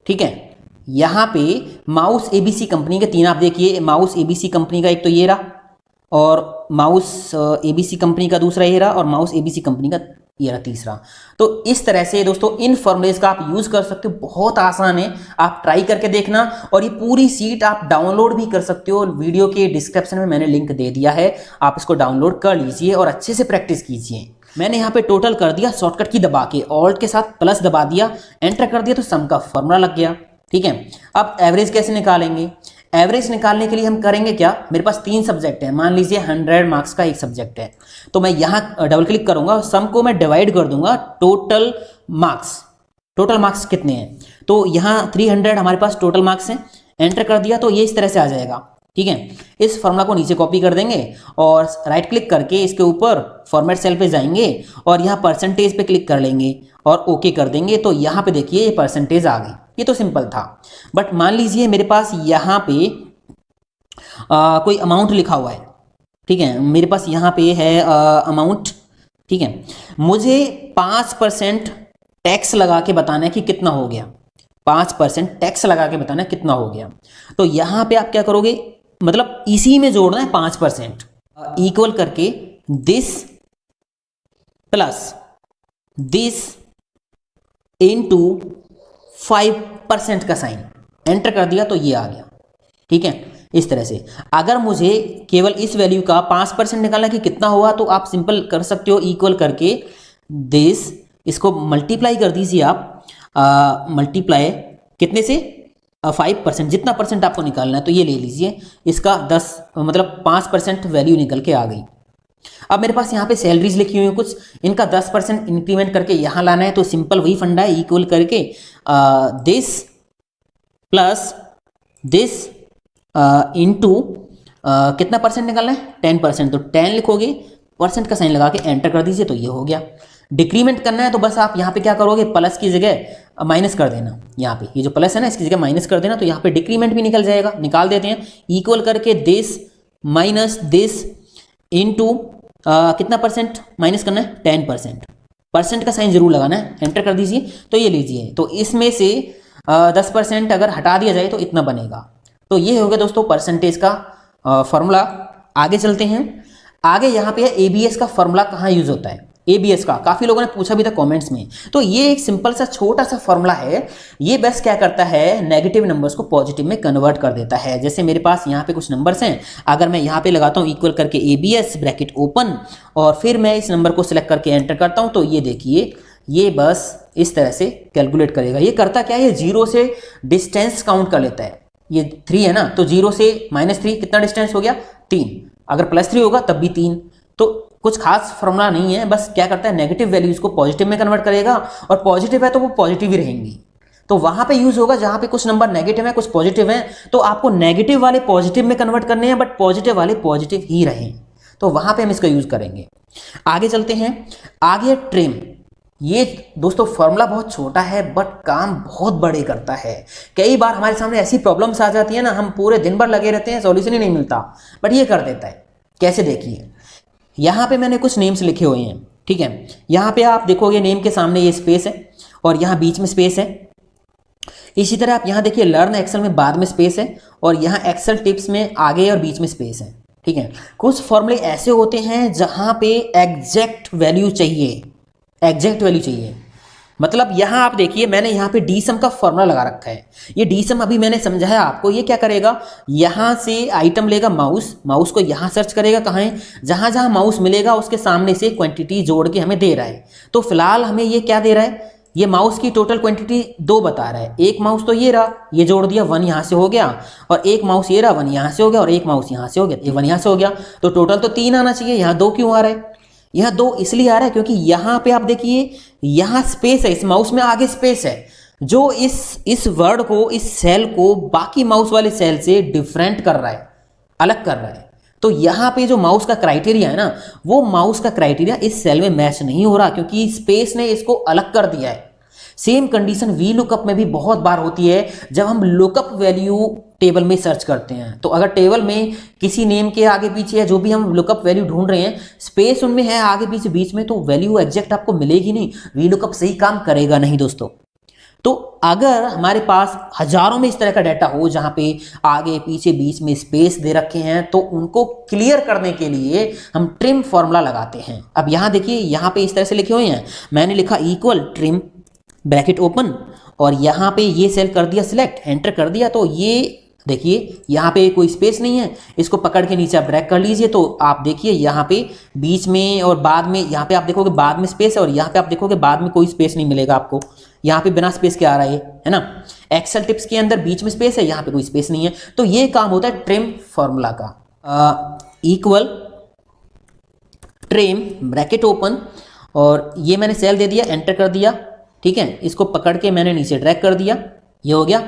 [SPEAKER 2] ठीक है, यहाँ पे माउस ABC कंपनी के 3, आप देखिए माउस ABC कंपनी का एक तो ये रहा, और माउस ABC कंपनी का दूसरा ये रहा, और माउस ABC कंपनी का ये रहा तीसरा। तो इस तरह से दोस्तों इन फॉर्मूलेज का आप यूज कर सकते हो, बहुत आसान है, आप ट्राई करके देखना। और ये पूरी सीट आप डाउनलोड भी कर सकते हो, वीडियो के डिस्क्रिप्शन में मैंने लिंक दे दिया है, आप इसको डाउनलोड कर लीजिए और अच्छे से प्रैक्टिस कीजिए। मैंने यहाँ पे टोटल कर दिया शॉर्टकट की दबा के, ऑल्ट के साथ प्लस दबा दिया, एंटर कर दिया, तो सम का फॉर्मूला लग गया, ठीक है। अब एवरेज कैसे निकालेंगे? एवरेज निकालने के लिए हम करेंगे क्या, मेरे पास 3 सब्जेक्ट है, मान लीजिए 100 मार्क्स का एक सब्जेक्ट है, तो मैं यहाँ डबल क्लिक करूंगा, सम को मैं डिवाइड कर दूंगा टोटल मार्क्स कितने हैं, तो यहाँ 300 हमारे पास टोटल मार्क्स हैं, एंटर कर दिया, तो ये इस तरह से आ जाएगा, ठीक है। इस फॉर्मूला को नीचे कॉपी कर देंगे और राइट क्लिक करके इसके ऊपर फॉर्मेट सेल पे जाएंगे और यहाँ परसेंटेज पे क्लिक कर लेंगे और ओके कर देंगे। तो यहाँ पे देखिए ये परसेंटेज आ गई, ये तो सिंपल था। बट मान लीजिए मेरे पास यहाँ पे कोई अमाउंट लिखा हुआ है, ठीक है, मेरे पास यहाँ पे है अमाउंट, ठीक है, मुझे 5% टैक्स लगा के बताना है कि कितना हो गया, 5% टैक्स लगा के बताना है कितना हो गया। तो यहाँ पे आप क्या करोगे, मतलब इसी में जोड़ना है 5%, इक्वल करके दिस प्लस दिस इनटू 5% का साइन, एंटर कर दिया तो ये आ गया, ठीक है। इस तरह से अगर मुझे केवल इस वैल्यू का 5% निकालना कि कितना हुआ, तो आप सिंपल कर सकते हो, इक्वल करके दिस, इसको मल्टीप्लाई कर दीजिए आप, मल्टीप्लाई कितने से 5%, जितना परसेंट आपको निकालना है तो ये ले लीजिए, इसका 10 मतलब 5% वैल्यू निकल के आ गई। अब मेरे पास यहाँ पे सैलरीज लिखी हुई है कुछ, इनका 10% इंक्रीमेंट करके यहाँ लाना है, तो सिंपल वही फंडा है, इक्वल करके दिस प्लस दिस इनटू कितना परसेंट निकालना है, 10%, तो 10 लिखोगे, परसेंट का साइन लगा के एंटर कर दीजिए तो ये हो गया। डिक्रीमेंट करना है तो बस आप यहाँ पे क्या करोगे, प्लस की जगह माइनस कर देना, यहाँ पे ये जो प्लस है ना इसकी जगह माइनस कर देना, तो यहाँ पे डिक्रीमेंट भी निकल जाएगा, निकाल देते हैं, इक्वल करके दिस माइनस दिस इनटू कितना परसेंट माइनस करना है, 10%, परसेंट का साइन जरूर लगाना है, एंटर कर दीजिए तो ये लीजिए। तो इसमें से 10% अगर हटा दिया जाए तो इतना बनेगा। तो ये हो गया दोस्तों परसेंटेज का फॉर्मूला। आगे चलते हैं, आगे यहाँ पे एबीएस का फॉर्मूला कहाँ यूज होता है, एबीएस का काफी लोगों ने पूछा भी था कमेंट्स में। तो ये एक सिंपल सा छोटा सा फॉर्मूला है, ये बस क्या करता है, नेगेटिव नंबर्स को पॉजिटिव में कन्वर्ट कर देता है। जैसे मेरे पास यहाँ पे कुछ नंबर्स हैं, अगर मैं यहाँ पे लगाता हूँ इक्वल करके एबीएस ब्रैकेट ओपन और फिर मैं इस नंबर को सिलेक्ट करके एंटर करता हूँ, तो ये देखिए ये बस इस तरह से कैलकुलेट करेगा। ये करता क्या है, 0 से डिस्टेंस काउंट कर लेता है। ये 3 है ना, तो 0 से -3 कितना डिस्टेंस हो गया, 3, अगर +3 होगा तब भी 3। तो कुछ खास फॉर्मूला नहीं है, बस क्या करता है नेगेटिव वैल्यूज को पॉजिटिव में कन्वर्ट करेगा, और पॉजिटिव है तो वो पॉजिटिव ही रहेंगी। तो वहां पे यूज होगा जहां पे कुछ नंबर नेगेटिव है, कुछ पॉजिटिव है, तो आपको नेगेटिव वाले पॉजिटिव में कन्वर्ट करने हैं, बट पॉजिटिव वाले पॉजिटिव ही रहें, तो वहां पे हम इसका यूज करेंगे। आगे चलते हैं। आगे ट्रिम। ये दोस्तों फॉर्मूला बहुत छोटा है बट काम बहुत बड़े करता है। कई बार हमारे सामने ऐसी प्रॉब्लम्स आ जाती है ना, हम पूरे दिन भर लगे रहते हैं, सॉल्यूशन ही नहीं मिलता, बट ये कर देता है। कैसे, देखिए यहाँ पे मैंने कुछ नेम्स लिखे हुए हैं, ठीक है। यहाँ पे आप देखोगे नेम के सामने ये स्पेस है और यहाँ बीच में स्पेस है। इसी तरह आप यहाँ देखिए लर्न एक्सेल में बाद में स्पेस है और यहाँ एक्सेल टिप्स में आगे और बीच में स्पेस है, ठीक है। कुछ फॉर्मूले ऐसे होते हैं जहाँ पे एग्जैक्ट वैल्यू चाहिए, एग्जैक्ट वैल्यू चाहिए। मतलब यहाँ आप देखिए मैंने यहाँ पे डी सम का फॉर्मूला लगा रखा है। ये डी सम अभी मैंने समझाया आपको। ये क्या करेगा, यहाँ से आइटम लेगा माउस, माउस को यहाँ सर्च करेगा, कहाँ है, जहाँ जहाँ माउस मिलेगा उसके सामने से क्वांटिटी जोड़ के हमें दे रहा है। तो फिलहाल हमें ये क्या दे रहा है, ये माउस की टोटल क्वांटिटी 2 बता रहा है। एक माउस तो ये रहा, ये जोड़ दिया, 1 यहाँ से हो गया, और एक माउस ये रहा, 1 यहाँ से हो गया, और एक माउस यहाँ से हो गया, 1 यहाँ से हो गया, तो टोटल तो 3 आना चाहिए। यहाँ 2 क्यों आ रहा है, यहाँ 2 इसलिए आ रहा है क्योंकि यहाँ पे आप देखिए यहाँ स्पेस है, इस माउस में आगे स्पेस है जो इस वर्ड को, इस सेल को बाकी माउस वाले सेल से डिफरेंट कर रहा है, अलग कर रहा है। तो यहाँ पे जो माउस का क्राइटेरिया है ना, वो माउस का क्राइटेरिया इस सेल में मैच नहीं हो रहा क्योंकि स्पेस ने इसको अलग कर दिया है। सेम कंडीशन वी लुकअप में भी बहुत बार होती है जब हम लुकअप वैल्यू टेबल में सर्च करते हैं। तो अगर टेबल में किसी नेम के आगे पीछे या जो भी हम लुकअप वैल्यू ढूंढ रहे हैं, स्पेस उनमें है आगे पीछे बीच में, तो वैल्यू एग्जैक्ट आपको मिलेगी नहीं, वी लुकअप सही काम करेगा नहीं दोस्तों। तो अगर हमारे पास हजारों में इस तरह का डाटा हो जहां पे आगे पीछे बीच में स्पेस दे रखे हैं, तो उनको क्लियर करने के लिए हम ट्रिम फॉर्मूला लगाते हैं। अब यहां देखिए, यहां पे इस तरह से लिखे हुए हैं, मैंने लिखा इक्वल ट्रिम ब्रैकेट ओपन, और यहाँ पे ये सेल कर दिया सिलेक्ट, एंटर कर दिया, तो ये देखिए यहाँ पे कोई स्पेस नहीं है, इसको पकड़ के नीचे आप ड्रैग कर लीजिए, तो आप देखिए यहाँ पे बीच में और बाद में, यहाँ पे आप देखोगे बाद में स्पेस है और यहाँ पे आप देखोगे बाद में कोई स्पेस नहीं मिलेगा आपको। यहाँ पे बिना स्पेस के आ रहा है ना। एक्सेल टिप्स के अंदर बीच में स्पेस है, यहाँ पे कोई स्पेस नहीं है। तो ये काम होता है ट्रिम फॉर्मूला का। इक्वल ट्रिम ब्रैकेट ओपन, और ये मैंने सेल दे दिया, एंटर कर दिया, ठीक है। इसको पकड़ के मैंने नीचे ड्रैग कर दिया, ये हो गया।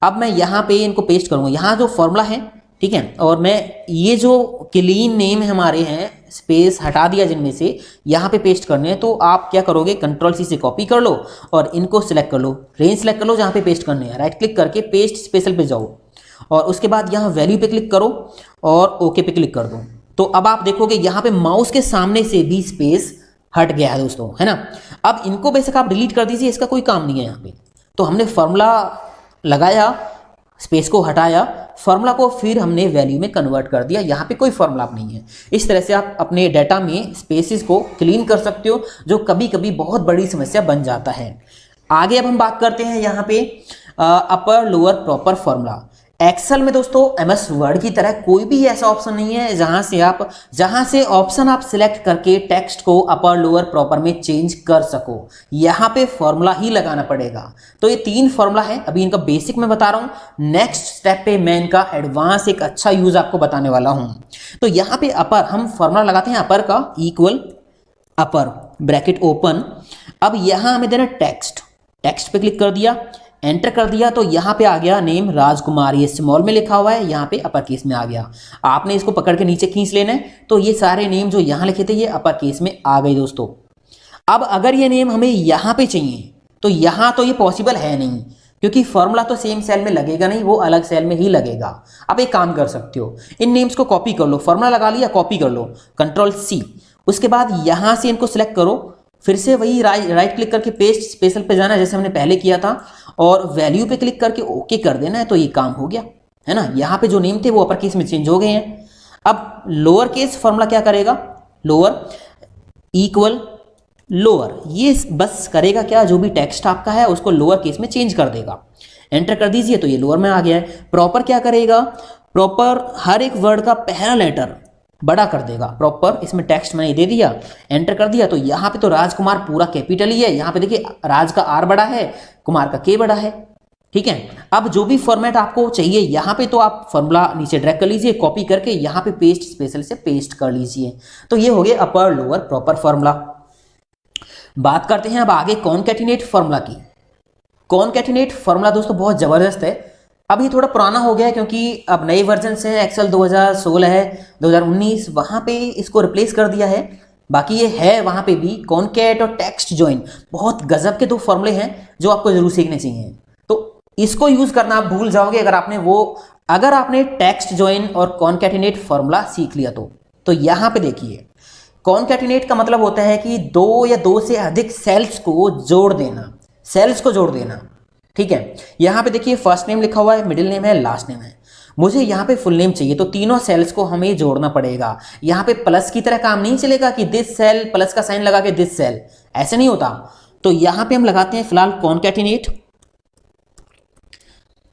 [SPEAKER 2] अब मैं यहाँ पे इनको पेस्ट करूँगा, यहाँ जो फॉर्मूला है, ठीक है, और मैं ये जो क्लीन नेम हमारे हैं, स्पेस हटा दिया जिनमें से, यहाँ पे पेस्ट करने हैं। तो आप क्या करोगे, कंट्रोल सी से कॉपी कर लो और इनको सिलेक्ट कर लो, रेंज सेलेक्ट कर लो जहाँ पे पेस्ट करने हैं, राइट क्लिक करके पेस्ट स्पेशल पे जाओ और उसके बाद यहाँ वैल्यू पे क्लिक करो और ओके पे क्लिक कर दो। तो अब आप देखोगे यहाँ पे माउस के सामने से भी स्पेस हट गया है दोस्तों, है ना। अब इनको बेशक आप डिलीट कर दीजिए, इसका कोई काम नहीं है यहाँ पे। तो हमने फॉर्मूला लगाया, स्पेस को हटाया, फॉर्मूला को फिर हमने वैल्यू में कन्वर्ट कर दिया, यहाँ पे कोई फॉर्मूला नहीं है। इस तरह से आप अपने डाटा में स्पेसेस को क्लीन कर सकते हो, जो कभी कभी बहुत बड़ी समस्या बन जाता है। आगे अब हम बात करते हैं यहाँ पे upper lower proper formula. Excel में दोस्तों एमएस वर्ड की तरह कोई भी ऐसा ऑप्शन नहीं है जहां से ऑप्शन आप सिलेक्ट करके टेक्स्ट को अपर लोअर प्रॉपर में चेंज कर सको। यहाँ पे फॉर्मूला ही लगाना पड़ेगा। तो ये 3 फॉर्मूला है, अभी इनका बेसिक मैं बता रहा हूँ। नेक्स्ट स्टेप पे मैं इनका एडवांस एक अच्छा यूज आपको बताने वाला हूँ। तो यहाँ पे अपर हम फॉर्मूला लगाते हैं, अपर का इक्वल अपर ब्रैकेट ओपन। अब यहाँ हमें देना टेक्स्ट पे क्लिक कर दिया, एंटर कर दिया, तो यहाँ पे आ गया नेम राजकुमार, ये स्मॉल में लिखा हुआ है, यहाँ पे अपर केस में आ गया। आपने इसको पकड़ के नीचे खींच लेना है, तो ये सारे नेम जो यहाँ लिखे थे ये अपर केस में आ गए दोस्तों। अब अगर ये नेम हमें यहाँ पे चाहिए, तो यहाँ तो ये पॉसिबल है नहीं क्योंकि फॉर्मूला तो सेम सेल में लगेगा नहीं, वो अलग सेल में ही लगेगा। अब एक काम कर सकते हो, इन नेम्स को कॉपी कर लो, फॉर्मूला लगा लिया, कॉपी कर लो, कंट्रोल C, उसके बाद यहाँ से इनको सिलेक्ट करो, फिर से वही राइट क्लिक करके पेस्ट स्पेशल पे जाना जैसे हमने पहले किया था, और वैल्यू पे क्लिक करके ओके कर देना है। तो ये काम हो गया, है ना। यहाँ पे जो नेम थे वो अपर केस में चेंज हो गए हैं। अब लोअर केस फॉर्मूला क्या करेगा, लोअर इक्वल लोअर, ये बस करेगा क्या, जो भी टेक्स्ट आपका है उसको लोअर केस में चेंज कर देगा। एंटर कर दीजिए, तो ये लोअर में आ गया है। प्रॉपर क्या करेगा, प्रॉपर हर एक वर्ड का पहला लेटर बड़ा कर देगा। प्रॉपर इसमें टेक्स्ट मैंने दे दिया, एंटर कर दिया, तो यहाँ पे तो राजकुमार पूरा कैपिटल ही है। यहाँ पे देखिए राज का R बड़ा है, कुमार का K बड़ा है, ठीक है। अब जो भी फॉर्मेट आपको चाहिए यहाँ पे, तो आप फॉर्मूला नीचे ड्रैग कर लीजिए, कॉपी करके यहाँ पे पेस्ट स्पेशल से पेस्ट कर लीजिए। तो ये हो गया अपर लोअर प्रॉपर फॉर्मूला। बात करते हैं अब आगे कॉनकैटिनेट फॉर्मूला की। कॉनकैटिनेट फॉर्मूला दोस्तों बहुत ज़बरदस्त है। अब ये थोड़ा पुराना हो गया है क्योंकि अब नए वर्जन से एक्सेल 2016 है, 2019 वहाँ पे इसको रिप्लेस कर दिया है। बाकी ये है वहाँ पे भी कॉनकैट और टेक्स्ट जॉइन, बहुत गजब के दो फॉर्मूले हैं जो आपको जरूर सीखने चाहिए। तो इसको यूज़ करना आप भूल जाओगे अगर आपने टेक्स्ट जॉइन और कॉनकैटिनेट फॉर्मूला सीख लिया तो यहाँ पे देखिए, कॉनकैटिनेट का मतलब होता है कि दो या दो से अधिक सेल्स को जोड़ देना, ठीक है। यहाँ पे देखिए फर्स्ट नेम लिखा हुआ है, मिडिल नेम है, लास्ट नेम है। मुझे यहाँ पे फुल नेम चाहिए तो तीनों सेल्स को हमें जोड़ना पड़ेगा। यहाँ पे प्लस की तरह काम नहीं चलेगा कि दिस सेल प्लस का साइन लगा के दिस सेल, ऐसे नहीं होता। तो यहाँ पे हम लगाते हैं फिलहाल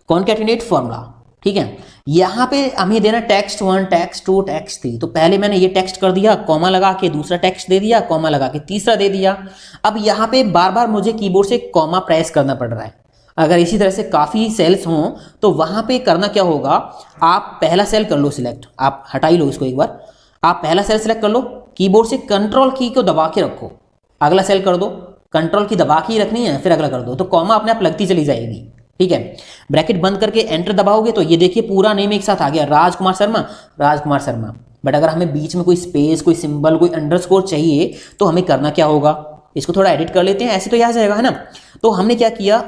[SPEAKER 2] कॉनकैटिनेट फॉर्मूला, ठीक है। यहाँ पे हमें देना टेक्स्ट 1, टेक्स्ट 2, टेक्स्ट 3। तो पहले मैंने ये टेक्स्ट कर दिया, कॉमा लगा के दूसरा टेक्स्ट दे दिया, कॉमा लगा के तीसरा दे दिया। अब यहाँ पे बार बार मुझे कीबोर्ड से कॉमा प्रेस करना पड़ रहा है। अगर इसी तरह से काफ़ी सेल्स हों तो वहाँ पे करना क्या होगा, आप पहला सेल कर लो सिलेक्ट, आप हटा ही लो इसको एक बार। आप पहला सेल सेलेक्ट कर लो, कीबोर्ड से कंट्रोल की को दबा के रखो, अगला सेल कर दो, कंट्रोल की दबा के ही रखनी है, फिर अगला कर दो, तो कॉमा अपने आप लगती चली जाएगी, ठीक है। ब्रैकेट बंद करके एंटर दबाओगे तो ये देखिए पूरा नेम एक साथ आ गया, राजकुमार शर्मा। बट अगर हमें बीच में कोई स्पेस, कोई सिंबल, कोई अंडरस्कोर चाहिए तो हमें करना क्या होगा, इसको थोड़ा एडिट कर लेते हैं, ऐसे तो आ जाएगा, है ना। तो हमने क्या किया,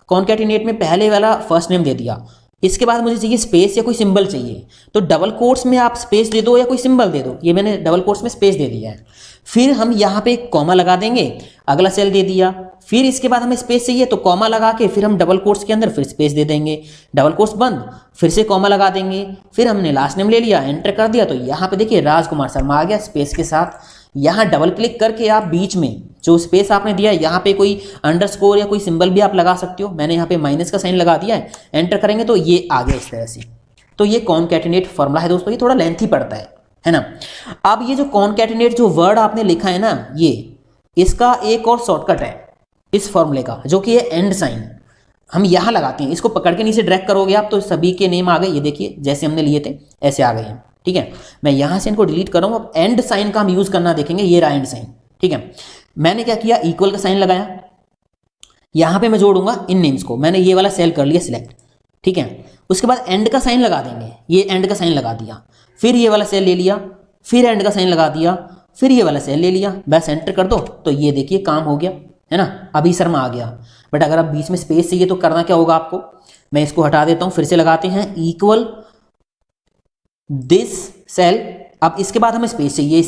[SPEAKER 2] कॉनकैटिनेट में पहले वाला फर्स्ट नेम दे दिया, इसके बाद मुझे चाहिए स्पेस या कोई सिंबल चाहिए, तो डबल कोट्स में आप स्पेस दे दो या कोई सिंबल दे दो। ये मैंने डबल कोट्स में स्पेस दे दिया है। फिर हम यहाँ पे एक कॉमा लगा देंगे, अगला सेल दे दिया, फिर इसके बाद हमें स्पेस चाहिए तो कॉमा लगा के फिर हम डबल कोट्स के अंदर फिर स्पेस दे देंगे, डबल कोट्स बंद, फिर से कॉमा लगा देंगे, फिर हमने लास्ट नेम ले लिया, एंटर कर दिया, तो यहाँ पे देखिए राजकुमार शर्मा आ गया स्पेस के साथ। यहाँ डबल क्लिक करके आप बीच में जो स्पेस आपने दिया है यहाँ पे कोई अंडरस्कोर या कोई सिंबल भी आप लगा सकते हो, मैंने यहाँ पे माइनस का साइन लगा दिया है, एंटर करेंगे तो ये आ गया इस तरह से। तो ये कॉनकैटिनेट फॉर्मूला है दोस्तों, ये थोड़ा लेंथी पड़ता है ना। अब ये जो कॉनकैटिनेट जो वर्ड आपने लिखा है ना, ये इसका एक और शॉर्टकट है इस फॉर्मूले का, जो कि है एंड साइन। हम यहाँ लगाते हैं, इसको पकड़ के नीचे ड्रैग करोगे आप तो सभी के नेम आ गए, ये देखिए जैसे हमने लिए थे ऐसे आ गए हैं, ठीक है। मैं यहाँ से इनको डिलीट कर रहा हूँ, अब एंड साइन का हम यूज करना देखेंगे, ये रहा एंड साइन, ठीक है। मैंने क्या किया, इक्वल का साइन लगाया, यहाँ पे मैं जोड़ूंगा इन नेम्स को, मैंने ये वाला सेल कर लिया सिलेक्ट, ठीक है। उसके बाद एंड का साइन लगा देंगे, ये एंड का साइन लगा दिया, फिर ये वाला सेल ले लिया, फिर एंड का साइन लगा दिया, फिर ये वाला सेल ले लिया, बस एंटर कर दो तो ये देखिए काम हो गया, है ना। अभी शर्मा आ गया। बट अगर आप बीच में स्पेस चाहिए तो करना क्या होगा आपको, मैं इसको हटा देता हूं, फिर से लगाते हैं इक्वल दिस सेल। अब इसके बाद हमें स्पेस चाहिए,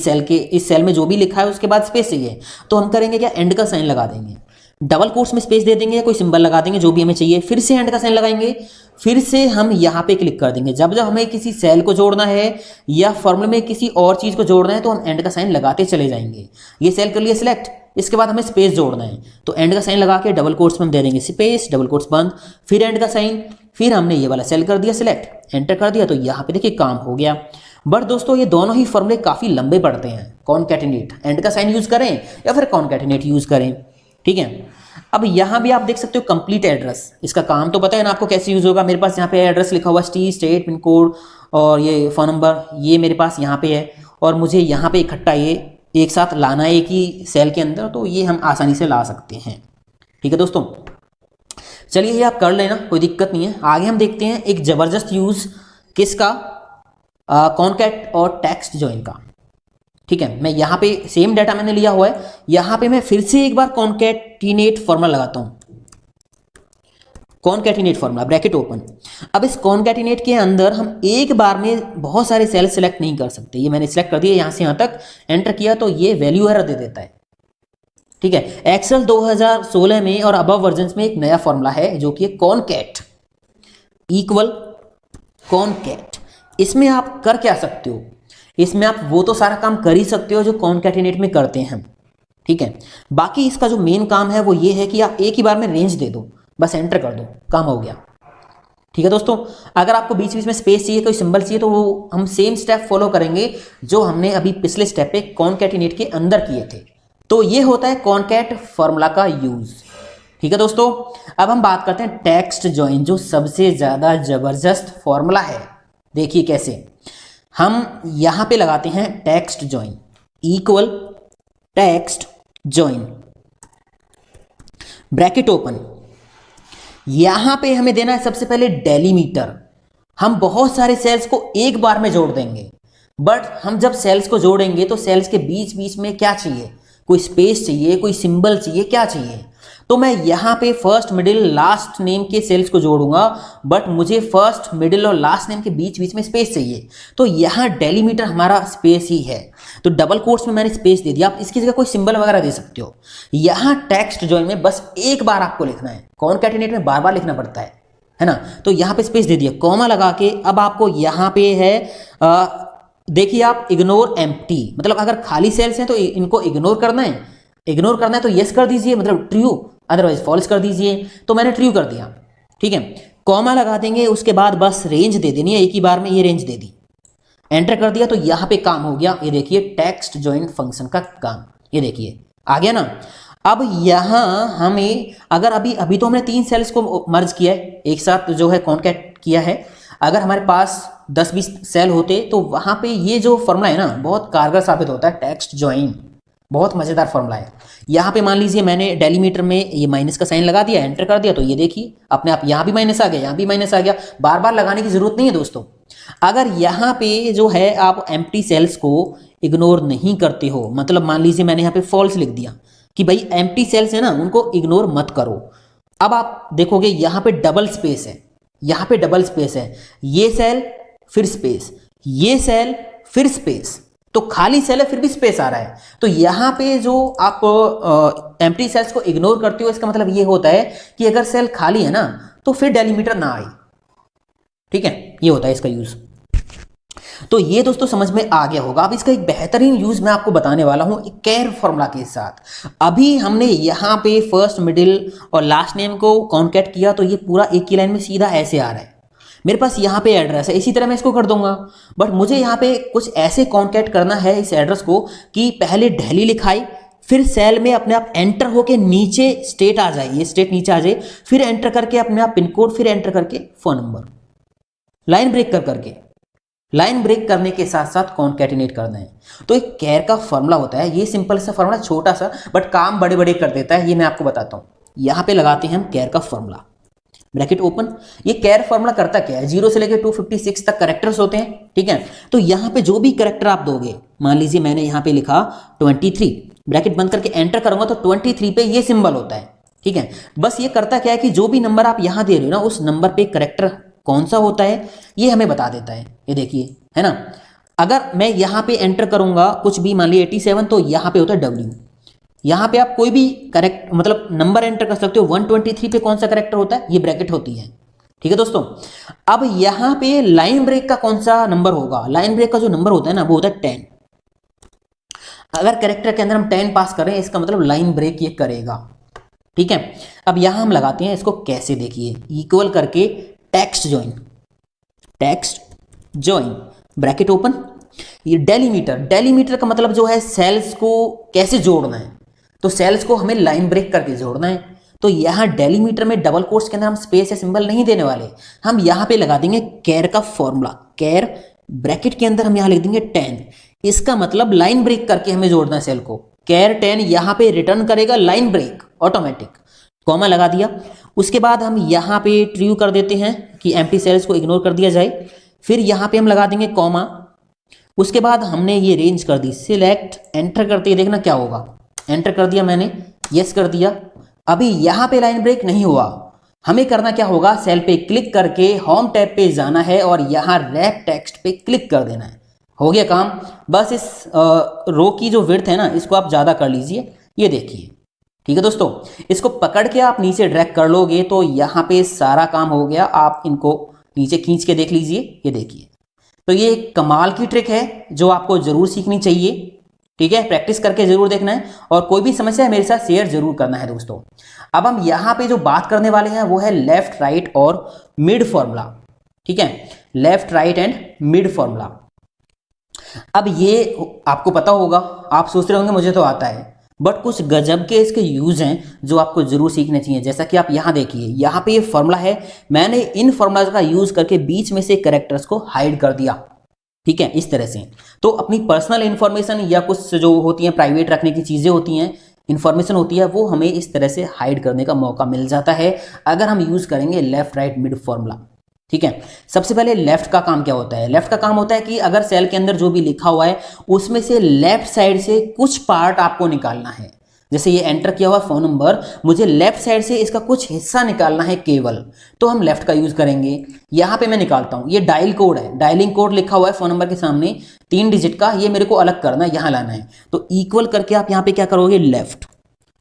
[SPEAKER 2] इस सेल में जो भी लिखा है उसके बाद स्पेस चाहिए, तो हम करेंगे क्या, एंड का साइन लगा देंगे, डबल कोट्स में स्पेस दे देंगे या कोई सिंबल लगा देंगे जो भी हमें चाहिए, फिर से एंड का साइन लगाएंगे, फिर से हम यहाँ पे क्लिक कर देंगे। जब जब हमें किसी सेल को जोड़ना है या फॉर्मूले में किसी और चीज को जोड़ना है तो हम एंड का साइन लगाते चले जाएंगे। ये सेल कर लिया सिलेक्ट, इसके बाद हमें स्पेस जोड़ना है तो एंड का साइन लगा के डबल कोट्स में हम दे देंगे स्पेस, डबल कोट्स बंद, फिर एंड का साइन, फिर हमने ये वाला सेल कर दिया सिलेक्ट, एंटर कर दिया, तो यहाँ पे देखिए काम हो गया। बट दोस्तों ये दोनों ही फॉर्मूले काफी लंबे पड़ते हैं, कॉनकैटिनेट एंड का साइन यूज करें या फिर कॉनकैटिनेट यूज करें, ठीक है। अब यहाँ भी आप देख सकते हो कंप्लीट एड्रेस, इसका काम तो पता है ना आपको कैसे यूज होगा। मेरे पास यहाँ पे एड्रेस लिखा हुआ सिटी, स्टेट, पिन कोड और ये फोन नंबर, ये मेरे पास यहाँ पे है और मुझे यहाँ पे इकट्ठा ये एक साथ लाना है एक ही सेल के अंदर, तो ये हम आसानी से ला सकते हैं, ठीक है दोस्तों। चलिए ये आप कर लेना, कोई दिक्कत नहीं है। आगे हम देखते हैं एक जबरदस्त यूज किसका, कॉनकैट और टेक्स्ट जॉइन का, ठीक है। मैं यहाँ पे सेम डाटा मैंने लिया हुआ है, यहाँ पे मैं फिर से एक बार कॉनकैटिनेट फॉर्मूला लगाता हूँ, कॉनकैटिनेट फॉर्मूला ब्रैकेट ओपन। अब इस कॉनकैटिनेट के अंदर हम एक बार में बहुत सारे सेल सेलेक्ट नहीं कर सकते, ये मैंने सेलेक्ट कर दिया, यहाँ से यहाँ तक एंटर किया तो ये वैल्यू एरर दे देता है, ठीक है। एक्सेल 2016 में और अबव वर्जन में एक नया फॉर्मूला है जो कि कॉनकैट इक्वल कॉनकैट। इसमें आप कर क्या सकते हो, इसमें आप वो तो सारा काम कर ही सकते हो जो कॉनकैटिनेट में करते हैं हम, ठीक है। बाकी इसका जो मेन काम है वो ये है कि आप एक ही बार में रेंज दे दो, बस एंटर कर दो, काम हो गया, ठीक है दोस्तों। अगर आपको बीच बीच में स्पेस चाहिए, कोई सिंबल चाहिए, तो वो हम सेम स्टेप फॉलो करेंगे जो हमने अभी पिछले स्टेप पे कॉनकैटिनेट के अंदर किए थे। तो ये होता है कॉनकैट फॉर्मूला का यूज, ठीक है दोस्तों। अब हम बात करते हैं टेक्स्ट जॉइन, जो सबसे ज्यादा जबरदस्त फॉर्मूला है। देखिए कैसे हम यहां पे लगाते हैं text join equal text join bracket open. यहां पे हमें देना है सबसे पहले डेलीमीटर। हम बहुत सारे सेल्स को एक बार में जोड़ देंगे, बट हम जब सेल्स को जोड़ेंगे तो सेल्स के बीच बीच में क्या चाहिए, कोई स्पेस चाहिए, कोई सिंबल चाहिए, क्या चाहिए। तो मैं यहाँ पे फर्स्ट मिडिल लास्ट नेम के सेल्स को जोड़ूंगा, बट मुझे फर्स्ट मिडिल और लास्ट नेम के बीच बीच में स्पेस चाहिए। तो यहाँ डेलीमीटर हमारा स्पेस ही है, तो डबल कोट्स में मैंने स्पेस दे दिया। आप इसकी जगह कोई सिंबल वगैरह दे सकते हो। यहाँ टेक्स्ट जॉइन में बस एक बार आपको लिखना है, कॉनकैटिनेट में बार बार लिखना पड़ता है ना। तो यहाँ पे स्पेस दे दिया, कॉमा लगा के अब आपको यहाँ पे है देखिए आप इग्नोर एम्प्टी, मतलब अगर खाली सेल्स हैं तो इनको इग्नोर करना है। इग्नोर करना है तो यस कर दीजिए, मतलब ट्रू, अदरवाइज फॉल्स कर दीजिए। तो मैंने ट्रू कर दिया, ठीक है। कॉमा लगा देंगे, उसके बाद बस रेंज दे देनी है, एक ही बार में ये रेंज दे दी, एंटर कर दिया। तो यहाँ पे काम हो गया, ये देखिए टेक्स्ट जॉइन फंक्शन का काम, ये देखिए आ गया ना। अब यहाँ हमें अगर अभी तो हमने 3 सेल्स को मर्ज किया है, एक साथ जो है कॉन्कैट किया है। अगर हमारे पास 10-20 सेल होते तो वहाँ पे ये जो फॉर्मूला है ना बहुत कारगर साबित होता है, टेक्स्ट जॉइन, बहुत मज़ेदार फॉर्मूला है। यहाँ पे मान लीजिए मैंने डेलीमीटर में ये माइनस का साइन लगा दिया, एंटर कर दिया, तो ये देखिए अपने आप यहाँ भी माइनस आ गया, यहाँ भी माइनस आ गया। बार बार लगाने की जरूरत नहीं है दोस्तों। अगर यहाँ पे जो है आप एम्प्टी सेल्स को इग्नोर नहीं करते हो, मतलब मान लीजिए मैंने यहाँ पे फॉल्स लिख दिया कि भाई एम्प्टी सेल्स है ना उनको इग्नोर मत करो। अब आप देखोगे यहाँ पे डबल स्पेस है, यहाँ पे डबल स्पेस है, ये सेल फिर स्पेस, ये सेल फिर स्पेस, तो खाली सेल है फिर भी स्पेस आ रहा है। तो यहाँ पे जो आप एम्प्टी सेल्स को इग्नोर करते हो, इसका मतलब ये होता है कि अगर सेल खाली है ना तो फिर डेलीमीटर ना आए, ठीक है, ये होता है इसका यूज। तो ये दोस्तों समझ में आ गया होगा। अब इसका एक बेहतरीन यूज मैं आपको बताने वाला हूं एक केर फॉर्मूला के साथ। अभी हमने यहाँ पे फर्स्ट मिडिल और लास्ट नेम को कॉन्कैट किया, तो ये पूरा एक ही लाइन में सीधा ऐसे आ रहा है। मेरे पास यहाँ पे एड्रेस है, इसी तरह मैं इसको कर दूंगा, बट मुझे यहाँ पे कुछ ऐसे कॉन्कैट करना है इस एड्रेस को कि पहले दिल्ली लिखाई, फिर सेल में अपने आप एंटर होके नीचे स्टेट आ जाए, ये स्टेट नीचे आ जाए, फिर एंटर करके अपने आप पिन कोड, फिर एंटर करके फोन नंबर, लाइन ब्रेक करके लाइन ब्रेक करने के साथ साथ कॉन्कैटिनेट करना है। तो एक कैर का फॉर्मूला होता है, ये सिंपल सा फॉर्मूला, छोटा सा, बट काम बड़े बड़े कर देता है। ये मैं आपको बताता हूँ। यहाँ पे लगाते हैं हम कैर का फॉर्मूला, ब्रैकेट ओपन। ये कैर फॉर्मूला करता क्या है, 0 से लेकर 256 तक कैरेक्टर्स होते हैं, ठीक है। तो यहाँ पे जो भी कैरेक्टर आप दोगे, मान लीजिए मैंने यहाँ पे लिखा 23, ब्रैकेट बंद करके एंटर करूंगा तो 23 पे ये सिंबल होता है, ठीक है। बस ये करता क्या है कि जो भी नंबर आप यहाँ दे रहे हो ना, उस नंबर पे कैरेक्टर कौन सा होता है ये हमें बता देता है। ये देखिए, है ना। अगर मैं यहाँ पे एंटर करूंगा कुछ भी, मान लीजिए 87, तो यहाँ पे होता है W। यहाँ पे आप कोई भी करेक्ट मतलब नंबर एंटर कर सकते हो। 123 पे कौन सा करेक्टर होता है, ये ब्रैकेट होती है, ठीक है दोस्तों। अब यहाँ पे लाइन ब्रेक का कौन सा नंबर होगा, लाइन ब्रेक का जो नंबर होता है ना वो होता है 10। अगर करेक्टर के अंदर हम 10 पास करें, इसका मतलब लाइन ब्रेक ये करेगा, ठीक है। अब यहां हम लगाते हैं इसको, कैसे देखिए, इक्वल करके टेक्स्ट जॉइन ब्रैकेट ओपन। ये डेलीमीटर का मतलब जो है सेल्स को कैसे जोड़ना है, तो सेल्स को हमें लाइन ब्रेक करके जोड़ना है। तो यहाँ डेलीमीटर में डबल कोट्स के अंदर हम स्पेस या सिंबल नहीं देने वाले, हम यहाँ पे लगा देंगे कैर का फॉर्मूला, कैर ब्रैकेट के अंदर हम यहाँ लिख देंगे 10। इसका मतलब लाइन ब्रेक करके हमें जोड़ना है सेल को। कैर 10 यहाँ पे रिटर्न करेगा लाइन ब्रेक ऑटोमेटिक, कॉमा लगा दिया। उसके बाद हम यहाँ पे ट्रू कर देते हैं कि एम्प्टी सेल्स को इग्नोर कर दिया जाए, फिर यहाँ पे हम लगा देंगे कॉमा। उसके बाद हमने ये रेंज कर दी, सिलेक्ट, एंटर करते ही देखना क्या होगा, एंटर कर दिया मैंने, यस कर दिया। अभी यहाँ पे लाइन ब्रेक नहीं हुआ, हमें करना क्या होगा, सेल पे क्लिक करके होम टैब पे जाना है और यहाँ रैप टेक्स्ट पे क्लिक कर देना है। हो गया काम। बस इस रो की जो विड्थ है ना, इसको आप ज़्यादा कर लीजिए, ये देखिए, ठीक है दोस्तों। इसको पकड़ के आप नीचे ड्रैग कर लोगे तो यहाँ पे सारा काम हो गया। आप इनको नीचे खींच के देख लीजिए, ये देखिए। तो ये कमाल की ट्रिक है जो आपको जरूर सीखनी चाहिए, ठीक है। प्रैक्टिस करके जरूर देखना है और कोई भी समस्या है मेरे साथ शेयर जरूर करना है दोस्तों। अब हम यहाँ पे जो बात करने वाले हैं वो है लेफ्ट राइट और मिड फॉर्मूला, ठीक है, left right and mid formula. अब ये आपको पता होगा, आप सोच रहे होंगे मुझे तो आता है, बट कुछ गजब के इसके यूज हैं जो आपको जरूर सीखने चाहिए। जैसा कि आप यहाँ देखिए, यहाँ पे ये फॉर्मूला है, मैंने इन फॉर्मूलाज का यूज करके बीच में से कैरेक्टर्स को हाइड कर दिया, ठीक है, इस तरह से। तो अपनी पर्सनल इंफॉर्मेशन या कुछ जो होती है प्राइवेट रखने की चीजें होती हैं, इन्फॉर्मेशन होती है वो हमें इस तरह से हाइड करने का मौका मिल जाता है अगर हम यूज़ करेंगे लेफ्ट राइट मिड फॉर्मूला। ठीक है, सबसे पहले लेफ्ट का काम क्या होता है? लेफ्ट का काम होता है कि अगर सेल के अंदर जो भी लिखा हुआ है उसमें से लेफ्ट साइड से कुछ पार्ट आपको निकालना है। जैसे ये एंटर किया हुआ फोन नंबर, मुझे लेफ्ट साइड से इसका कुछ हिस्सा निकालना है केवल, तो हम लेफ्ट का यूज करेंगे। यहाँ पे मैं निकालता हूँ, ये डायल कोड है, डायलिंग कोड लिखा हुआ है फोन नंबर के सामने 3 डिजिट का, ये मेरे को अलग करना है, यहाँ लाना है। तो इक्वल करके आप यहाँ पे क्या करोगे, लेफ्ट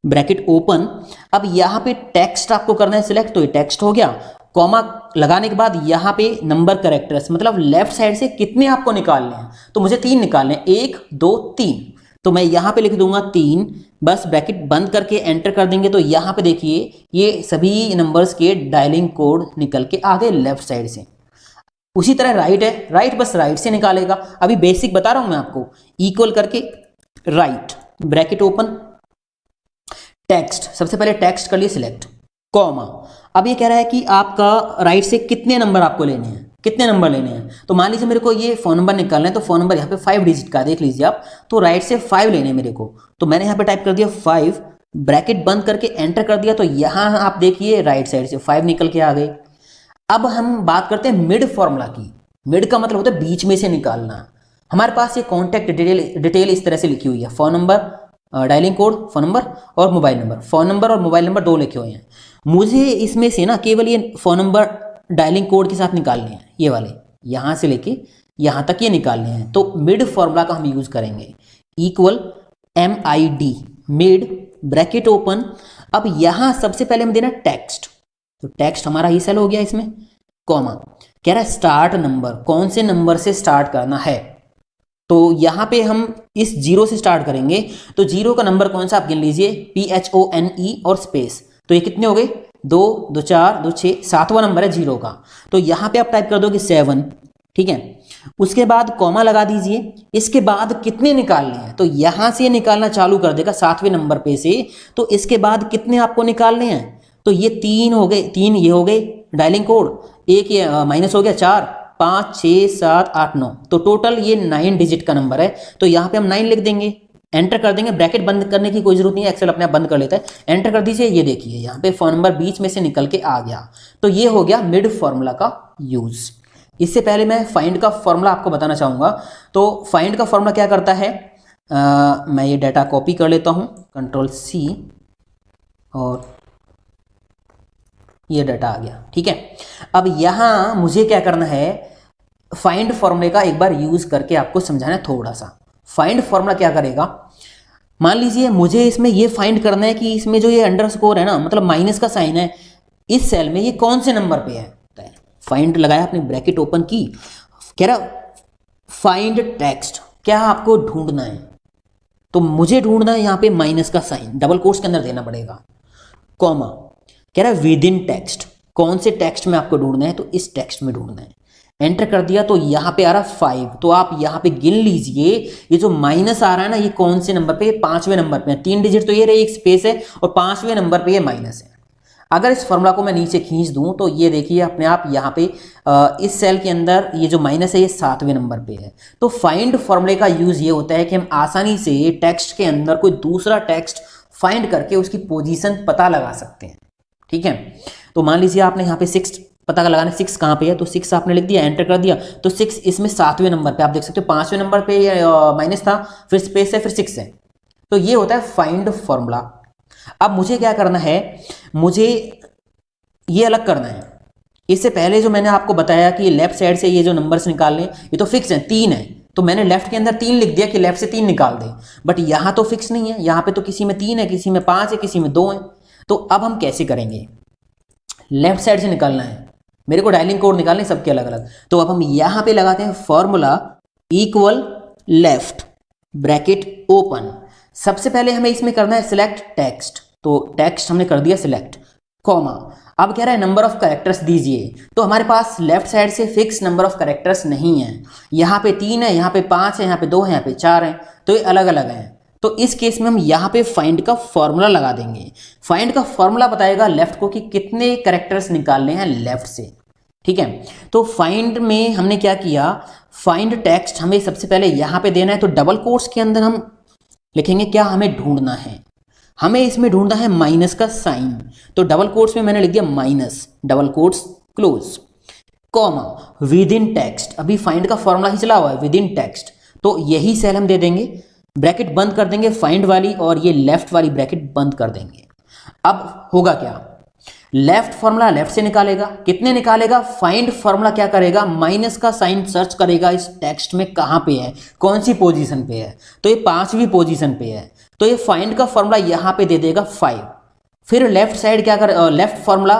[SPEAKER 2] ब्रैकेट ओपन। अब यहाँ पे टेक्स्ट आपको करना है सिलेक्ट, तो ये टेक्स्ट हो गया। कॉमा लगाने के बाद यहाँ पे नंबर करेक्टर्स, मतलब लेफ्ट साइड से कितने आपको निकालने हैं, तो मुझे 3 निकालने हैं, 1 2 3, तो मैं यहाँ पे लिख दूंगा 3, बस ब्रैकेट बंद करके एंटर कर देंगे। तो यहाँ पे देखिए ये सभी नंबर्स के डायलिंग कोड निकल के आ गए लेफ्ट साइड से। उसी तरह राइट है, राइट बस राइट से निकालेगा। अभी बेसिक बता रहा हूं मैं आपको, इक्वल करके राइट ब्रैकेट ओपन, टेक्स्ट, सबसे पहले टेक्स्ट कर लिए सिलेक्ट, कॉमा। अब ये कह रहा है कि आपका राइट से कितने नंबर आपको लेने हैं, कितने नंबर लेने हैं। तो मान लीजिए मेरे को ये फोन नंबर निकालना है, तो फोन नंबर यहाँ पे 5 डिजिट का, देख लीजिए आप, तो राइट से 5 लेने हैं मेरे को। तो मैंने यहाँ पे टाइप कर दिया 5, ब्रैकेट बंद करके एंटर कर दिया। तो यहाँ आप देखिए राइट साइड से 5 निकल के आ गए। अब हम बात करते हैं मिड फॉर्मूला की। मिड का मतलब होता है बीच में से निकालना। हमारे पास ये कॉन्टैक्ट डिटेल इस तरह से लिखी हुई है, phone number, dialling code, phone number और मोबाइल नंबर। फोन नंबर और मोबाइल नंबर 2 लिखे हुए हैं। मुझे इसमें से ना केवल ये फोन नंबर डायलिंग कोड के साथ निकालने हैं, ये वाले यहाँ से लेके यहाँ तक ये निकालने हैं। तो मिड फॉर्मूला का हम यूज करेंगे, equal MID, mid bracket open. अब यहाँ सबसे पहले हम देना टेक्स्ट, तो टेक्स्ट हमारा ही सेल हो गया इसमें, कॉमा, कह रहा है स्टार्ट नंबर, कौन से नंबर से स्टार्ट करना है। तो यहाँ पे हम इस 0 से स्टार्ट करेंगे, तो 0 का नंबर कौन सा आप गिन लीजिए, PHONE और स्पेस। तो ये कितने हो गए, 2 2 4 2 6, 7वां नंबर है 0 का। तो यहाँ पे आप टाइप कर दोगे 7, ठीक है। उसके बाद कॉमा लगा दीजिए। इसके बाद कितने निकालने हैं, तो यहाँ से निकालना चालू कर देगा 7वें नंबर पे से। तो इसके बाद कितने आपको निकालने हैं, तो ये 3 हो गए, 3 ये हो गए डायलिंग कोड, 1 ये माइनस हो गया 4, 5 6 7 8 9, तो टोटल ये 9 डिजिट का नंबर है। तो यहाँ पे हम 9 लिख देंगे, एंटर कर देंगे। ब्रैकेट बंद करने की कोई जरूरत नहीं है, एक्सेल अपने आप बंद कर लेता है। एंटर कर दीजिए, ये देखिए यहाँ पे फोन नंबर बीच में से निकल के आ गया। तो ये हो गया मिड फॉर्मूला का यूज। इससे पहले मैं फाइंड का फॉर्मूला आपको बताना चाहूँगा। तो फाइंड का फॉर्मूला क्या करता है, मैं ये डाटा कॉपी कर लेता हूँ, Ctrl+C, और ये डाटा आ गया, ठीक है। अब यहाँ मुझे क्या करना है, फाइंड फॉर्मूले का एक बार यूज करके आपको समझाना है थोड़ा सा। फाइंड फॉर्मूला क्या करेगा, मान लीजिए मुझे इसमें ये फाइंड करना है कि इसमें जो ये अंडरस्कोर है ना, मतलब माइनस का साइन है, इस सेल में ये कौन से नंबर पे है। फाइंड लगाया, अपने ब्रैकेट ओपन की, कह रहा फाइंड टेक्स्ट, क्या आपको ढूंढना है, तो मुझे ढूंढना है यहाँ पे माइनस का साइन, डबल कोट्स के अंदर देना पड़ेगा, कॉमा, कह रहा है विद इन टेक्स्ट, कौन से टेक्स्ट में आपको ढूंढना है, तो इस टेक्स्ट में ढूंढना है। एंटर कर दिया, तो यहाँ पे आ रहा 5, तो आप यहाँ पे गिन लीजिए ये जो माइनस आ रहा है ना, ये कौन से नंबर पे, 5वें नंबर पे, 3 डिजिट तो ये रही, एक स्पेस है, और 5वें नंबर पे ये माइनस है। अगर इस फॉर्मूला को मैं नीचे खींच दूं, तो ये देखिए अपने आप यहाँ पे इस सेल के अंदर ये जो माइनस है ये 7वें नंबर पे है। तो फाइंड फॉर्मूले का यूज ये होता है कि हम आसानी से टेक्स्ट के अंदर कोई दूसरा टेक्स्ट फाइंड करके उसकी पोजीशन पता लगा सकते हैं, ठीक है। तो मान लीजिए आपने यहाँ पे 6 पता लगाना, 6 कहाँ पे है, तो 6 आपने लिख दिया, एंटर कर दिया, तो 6 इसमें 7वें नंबर पे, आप देख सकते हो 5वें नंबर पे माइनस था, फिर स्पेस है, फिर 6 है। तो ये होता है फाइंड फॉर्मूला। अब मुझे क्या करना है, मुझे ये अलग करना है। इससे पहले जो मैंने आपको बताया कि लेफ्ट साइड से ये जो नंबर्स निकालने, ये तो फिक्स है, 3 है, तो मैंने लेफ्ट के अंदर 3 लिख दिया कि लेफ्ट से 3 निकाल दें। बट यहाँ तो फिक्स नहीं है, यहाँ पे तो किसी में 3 है, किसी में 5 है, किसी में 2 है। तो अब हम कैसे करेंगे, लेफ्ट साइड से निकालना है, मेरे को डायलिंग कोड निकालने सबके अलग अलग। तो अब हम यहाँ पे लगाते हैं formula equal left bracket open. सबसे पहले हमें इसमें करना है सिलेक्ट टेक्स्ट, तो टेक्स्ट हमने कर दिया सिलेक्ट, कॉमा। अब कह रहा है नंबर ऑफ कैरेक्टर्स दीजिए, तो हमारे पास लेफ्ट साइड से फिक्स नंबर ऑफ कैरेक्टर्स नहीं है। यहाँ पे 3 है, यहाँ पे 5 है, यहाँ पे 2 है, यहाँ पे 4 है, तो ये अलग अलग हैं। तो इस केस में हम यहाँ पे फाइंड का फॉर्मूला लगा देंगे। फाइंड का फॉर्मूला बताएगा लेफ्ट को कि कितने कैरेक्टर्स निकालने हैं लेफ्ट से, ठीक है। तो फाइंड में हमने क्या किया, फाइंड टेक्स्ट हमें सबसे पहले यहाँ पे देना है, तो डबल कोट्स के अंदर हम लिखेंगे क्या हमें ढूंढना है। हमें इसमें ढूंढना है माइनस का साइन, तो डबल कोट्स में मैंने लिख दिया minus, double quotes close, comma with in text. अभी फाइंड का फॉर्मूला ही चला हुआ है, विद इन टेक्स्ट, तो यही सेल हम दे देंगे, ब्रैकेट बंद कर देंगे फाइंड वाली, और ये लेफ्ट वाली ब्रैकेट बंद कर देंगे। अब होगा क्या, लेफ्ट फॉर्मूला लेफ्ट से निकालेगा, कितने निकालेगा, फाइंड फॉर्मूला क्या करेगा, माइनस का साइन सर्च करेगा इस टेक्स्ट में कहां पे है, कौन सी पोजीशन पे है, तो ये 5वीं पोजीशन पे है, तो ये फाइंड का फॉर्मूला यहां पे दे देगा 5। फिर लेफ्ट साइड क्या कर, लेफ्ट फॉर्मूला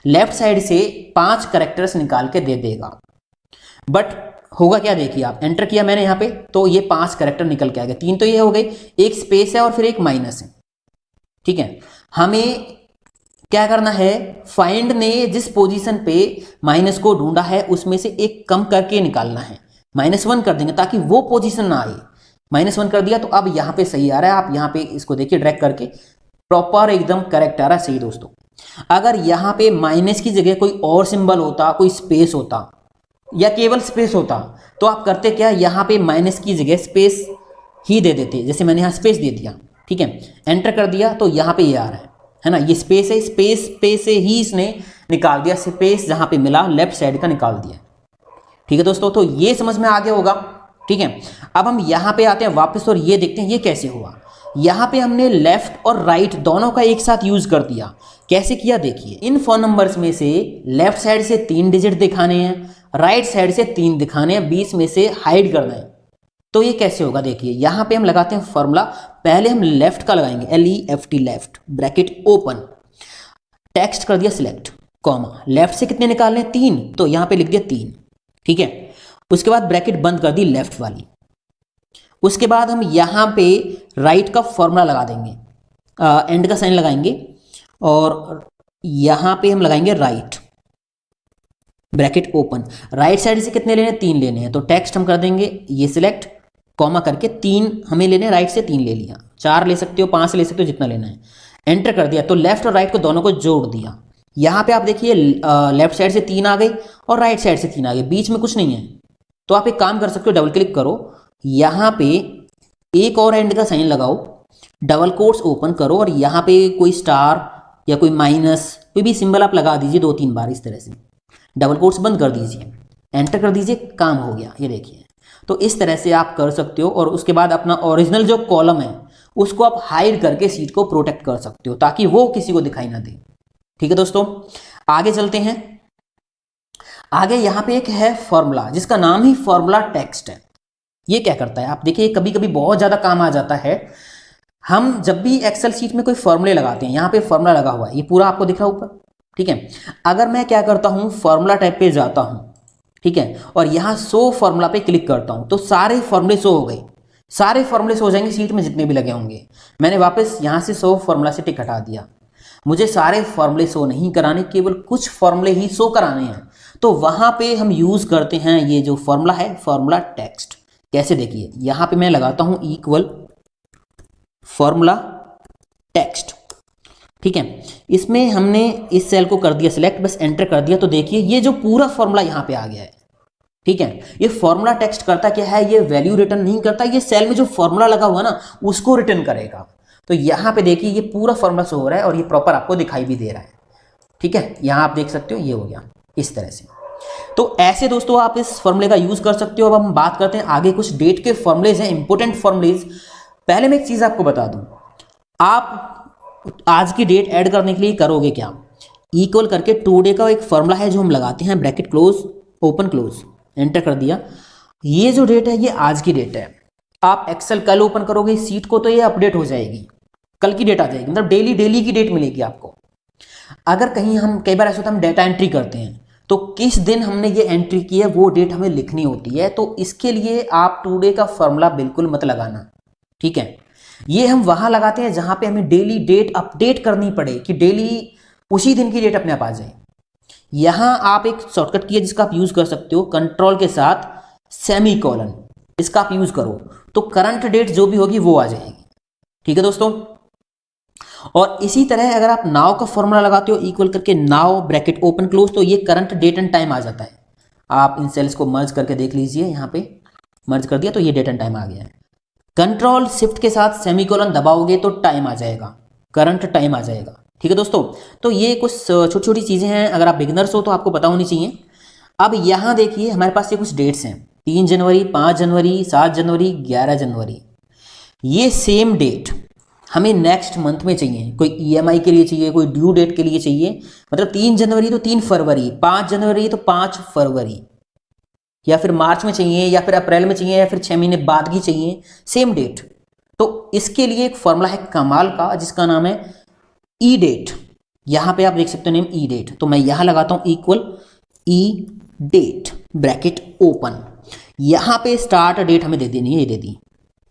[SPEAKER 2] लेफ्ट साइड से 5 कैरेक्टर्स निकाल के दे देगा। बट होगा क्या, देखिए आप, एंटर किया मैंने यहाँ पे, तो ये 5 कैरेक्टर निकल के आ गए, 3 तो ये हो गई, एक स्पेस है और फिर एक माइनस है। ठीक है, हमें क्या करना है, फाइंड ने जिस पोजीशन पे माइनस को ढूंढा है उसमें से एक कम करके निकालना है, -1 कर देंगे ताकि वो पोजीशन ना आए। -1 कर दिया तो अब यहाँ पे सही आ रहा है, आप यहाँ पे इसको देखिए ड्रैग करके, प्रॉपर एकदम करेक्ट आ रहा है सही दोस्तों। अगर यहाँ पे माइनस की जगह कोई और सिंबल होता, कोई स्पेस होता या केवल स्पेस होता, तो आप करते क्या, यहाँ पे माइनस की जगह स्पेस ही दे देते, जैसे मैंने यहाँ स्पेस दे दिया। ठीक है, एंटर कर दिया तो यहाँ पे ये आ रहा है ना, ये स्पेस है, स्पेस पे से ही इसने निकाल दिया, स्पेस जहाँ पे मिला लेफ्ट साइड का निकाल दिया। ठीक है दोस्तों, तो ये समझ में आ गया होगा। ठीक है, अब हम यहाँ पे आते हैं वापस और ये देखते हैं ये कैसे हुआ। यहाँ पे हमने लेफ्ट और राइट दोनों का एक साथ यूज कर दिया। कैसे किया देखिए, इन फोन नंबर्स में से लेफ्ट साइड से 3 डिजिट दिखाने हैं, राइट साइड से 3 दिखाने हैं, बीच में से हाइड करना है। तो ये कैसे होगा देखिए, यहाँ पे हम लगाते हैं फॉर्मूला, पहले हम लेफ्ट का लगाएंगे, LEFT left, bracket open, text कर दिया सिलेक्ट, कॉमा, लेफ्ट से कितने निकालने, 3, तो यहाँ पे लिख दिया 3। ठीक है, उसके बाद ब्रैकेट बंद कर दी लेफ्ट वाली, उसके बाद हम यहाँ पे राइट का फॉर्मूला लगा देंगे, एंड का साइन लगाएंगे और यहाँ पे हम लगाएंगे right, bracket open, right side से कितने लेने हैं, 3 लेने हैं, तो टेक्स्ट हम कर देंगे ये सिलेक्ट, कॉमा करके 3 हमें लेने हैं, राइट से 3 ले लिया, 4 ले सकते हो, 5 ले सकते हो, जितना लेना है, एंटर कर दिया, तो लेफ्ट और राइट को दोनों को जोड़ दिया। यहाँ पे आप देखिए लेफ्ट साइड से 3 आ गई और राइट साइड से 3 आ गई, बीच में कुछ नहीं है, तो आप एक काम कर सकते हो, डबल क्लिक करो, यहाँ पे एक और एंड का साइन लगाओ, डबल कोट्स ओपन करो और यहाँ पे कोई स्टार या कोई माइनस कोई भी सिंबल आप लगा दीजिए 2-3 बार इस तरह से, डबल कोट्स बंद कर दीजिए, एंटर कर दीजिए, काम हो गया। ये देखिए, तो इस तरह से आप कर सकते हो, और उसके बाद अपना ओरिजिनल जो कॉलम है उसको आप हाइड करके सीट को प्रोटेक्ट कर सकते हो ताकि वो किसी को दिखाई ना दे। ठीक है दोस्तों, आगे चलते हैं। आगे यहाँ पे एक है फॉर्मूला जिसका नाम ही फॉर्मूला टेक्स्ट है। ये क्या करता है आप देखिए, कभी कभी बहुत ज़्यादा काम आ जाता है। हम जब भी एक्सेल शीट में कोई फॉर्मूले लगाते हैं, यहाँ पे फॉर्मूला लगा हुआ है, ये पूरा आपको दिख रहा है ऊपर। ठीक है, अगर मैं क्या करता हूँ, फॉर्मूला टाइप पे जाता हूँ, ठीक है, और यहाँ शो फॉर्मूला पे क्लिक करता हूँ, तो सारे फॉर्मूले शो हो गए, सारे फॉर्मूले शो हो जाएंगे शीट में जितने भी लगे होंगे। मैंने वापस यहाँ से शो फॉर्मूला से टिक हटा दिया, मुझे सारे फॉर्मूले शो नहीं कराने, केवल कुछ फॉर्मूले ही शो कराने हैं, तो वहाँ पे हम यूज़ करते हैं ये जो फॉर्मूला है, फॉर्मूला टेक्स्ट। कैसे देखिए, यहाँ पे मैं लगाता हूँ इक्वल फॉर्मूला टेक्स्ट। ठीक है, इसमें हमने इस सेल को कर दिया सिलेक्ट, बस एंटर कर दिया, तो देखिए ये जो पूरा फॉर्मूला यहाँ पे आ गया है। ठीक है, ये फॉर्मूला टेक्स्ट करता क्या है, ये वैल्यू रिटर्न नहीं करता, ये सेल में जो फॉर्मूला लगा हुआ ना उसको रिटर्न करेगा। तो यहाँ पे देखिए ये पूरा फॉर्मूला शो हो रहा है और ये प्रॉपर आपको दिखाई भी दे रहा है। ठीक है, यहाँ आप देख सकते हो ये हो गया इस तरह से। तो ऐसे दोस्तों आप इस फॉर्मूले का यूज कर सकते हो। अब हम बात करते हैं आगे, कुछ डेट के फॉर्मूलेज हैं, इंपॉर्टेंट फॉर्मूलेज। पहले मैं एक चीज आपको बता दूं, आप आज की डेट ऐड करने के लिए करोगे क्या, इक्वल करके टुडे का एक फॉर्मूला है जो हम लगाते हैं, bracket close open close, enter कर दिया। ये जो डेट है ये आज की डेट है। आप एक्सेल कल ओपन करोगे सीट को तो ये अपडेट हो जाएगी, कल की डेट आ जाएगी, मतलब डेली की डेट मिलेगी आपको। अगर कहीं हम कई बार ऐसा होता है हम डेटा एंट्री करते हैं तो किस दिन हमने ये एंट्री की है वो डेट हमें लिखनी होती है, तो इसके लिए आप टुडे का फॉर्मूला बिल्कुल मत लगाना। ठीक है, ये हम वहां लगाते हैं जहां पे हमें डेली डेट अपडेट करनी पड़े कि डेली उसी दिन की डेट अपने आप आ जाए। यहां आप एक शॉर्टकट की है जिसका आप यूज कर सकते हो, कंट्रोल के साथ सेमी कॉलन, इसका आप यूज करो तो करंट डेट जो भी होगी वो आ जाएगी। ठीक है दोस्तों, और इसी तरह अगर आप नाउ का फॉर्मूला लगाते हो इक्वल करके नाउ ब्रैकेट ओपन क्लोज, तो ये करंट डेट एंड टाइम आ जाता है। आप इन सेल्स को मर्ज करके देख लीजिए, यहाँ पे मर्ज कर दिया तो ये डेट एंड टाइम आ गया है। कंट्रोल शिफ्ट के साथ सेमीकोलन दबाओगे तो टाइम आ जाएगा, करंट टाइम आ जाएगा। ठीक है दोस्तों, तो ये कुछ छोटी छोटी चीज़ें हैं, अगर आप बिगनर्स हो तो आपको पता होनी चाहिए। अब यहाँ देखिए हमारे पास ये कुछ डेट्स हैं, 3 जनवरी, 5 जनवरी, 7 जनवरी, 11 जनवरी। ये सेम डेट हमें नेक्स्ट मंथ में चाहिए, कोई ईएमआई के लिए चाहिए, कोई ड्यू डेट के लिए चाहिए। मतलब 3 जनवरी तो 3 फरवरी, 5 जनवरी तो 5 फरवरी, या फिर मार्च में चाहिए, या फिर अप्रैल में चाहिए, या फिर 6 महीने बाद की चाहिए, सेम डेट। तो इसके लिए एक फॉर्मूला है कमाल का जिसका नाम है ई डेट। यहां पे आप देख सकते हो नेम ई डेट, तो मैं यहां लगाता हूं इक्वल ई डेट ब्रैकेट ओपन। यहां पे स्टार्ट डेट हमें दे देनी है, ये दे दी,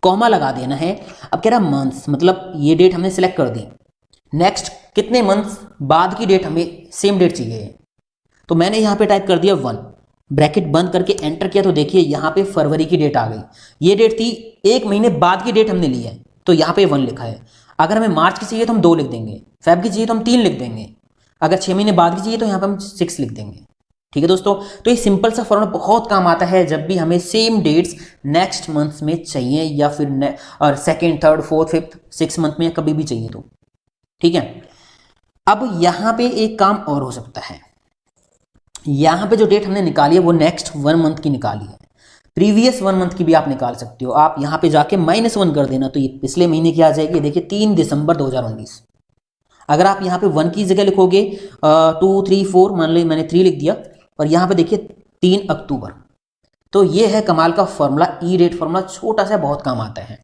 [SPEAKER 2] कॉमा लगा देना है। अब कह रहा मंथ्स, मतलब ये डेट हमने सेलेक्ट कर दी, नेक्स्ट कितने मंथ्स बाद की डेट हमें सेम डेट चाहिए, तो मैंने यहां पे टाइप कर दिया 1, ब्रैकेट बंद करके एंटर किया तो देखिए यहाँ पे फरवरी की डेट आ गई। ये डेट थी 1 महीने बाद की डेट हमने ली है, तो यहाँ पे 1 लिखा है। अगर हमें मार्च की चाहिए तो हम 2 लिख देंगे, फेब की चाहिए तो हम 3 लिख देंगे, अगर 6 महीने बाद की चाहिए तो यहाँ पे हम 6 लिख देंगे। ठीक है दोस्तों, तो ये सिंपल सा फॉर्मूला बहुत काम आता है जब भी हमें सेम डेट्स नेक्स्ट मंथ में चाहिए, या फिर और second, third, fourth, fifth, 6 month में कभी भी चाहिए तो। ठीक है, अब यहाँ पे एक काम और हो सकता है, यहाँ पे जो डेट हमने निकाली है वो नेक्स्ट 1 मंथ की निकाली है, प्रीवियस 1 मंथ की भी आप निकाल सकते हो। आप यहाँ पे जाके -1 कर देना तो ये पिछले महीने की आ जाएगी। देखिए 3 दिसंबर 2019। अगर आप यहाँ पे 1 की जगह लिखोगे 2, 3, 4, मान लो मैंने 3 लिख दिया, और यहाँ पे देखिए 3 अक्टूबर। तो ये है कमाल का फॉर्मूला, ई डेट फॉर्मूला, छोटा सा बहुत काम आता है।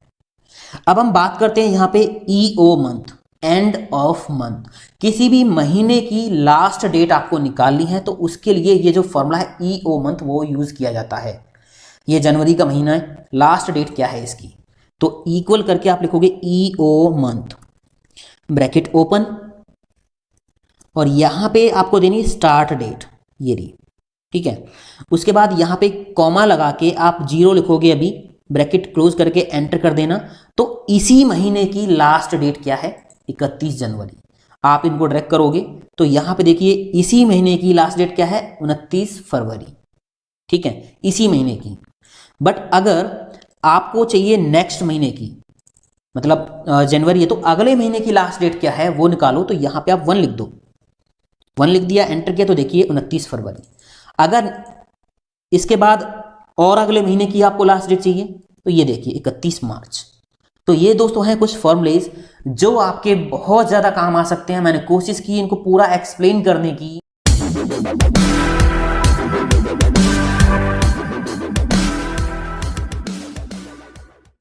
[SPEAKER 2] अब हम बात करते हैं यहाँ पे EO month, end of month. किसी भी महीने की लास्ट डेट आपको निकालनी है तो उसके लिए ये जो फॉर्मूला है ईओ मंथ वो यूज किया जाता है। ये जनवरी का महीना है, लास्ट डेट क्या है इसकी, तो इक्वल करके आप लिखोगे ईओ मंथ ब्रैकेट ओपन, और यहां पे आपको देनी स्टार्ट डेट, ये रही। ठीक है, उसके बाद यहां पे कॉमा लगा के आप 0 लिखोगे, अभी ब्रैकेट क्लोज करके एंटर कर देना। तो इसी महीने की लास्ट डेट क्या है, 31 जनवरी। आप इनको ड्रैग करोगे तो यहां पे देखिए इसी महीने की लास्ट डेट क्या है, 29 फरवरी। ठीक है, इसी महीने की। बट अगर आपको चाहिए नेक्स्ट महीने की, मतलब जनवरी है, तो अगले महीने की लास्ट डेट क्या है वो निकालो, तो यहां पे आप 1 लिख दो। 1 लिख दिया, एंटर किया तो देखिए 29 फरवरी। अगर इसके बाद और अगले महीने की आपको लास्ट डेट चाहिए तो ये देखिए 31 मार्च। तो ये दोस्तों हैं कुछ फॉर्मूलेज जो आपके बहुत ज़्यादा काम आ सकते हैं। मैंने कोशिश की इनको पूरा एक्सप्लेन करने की।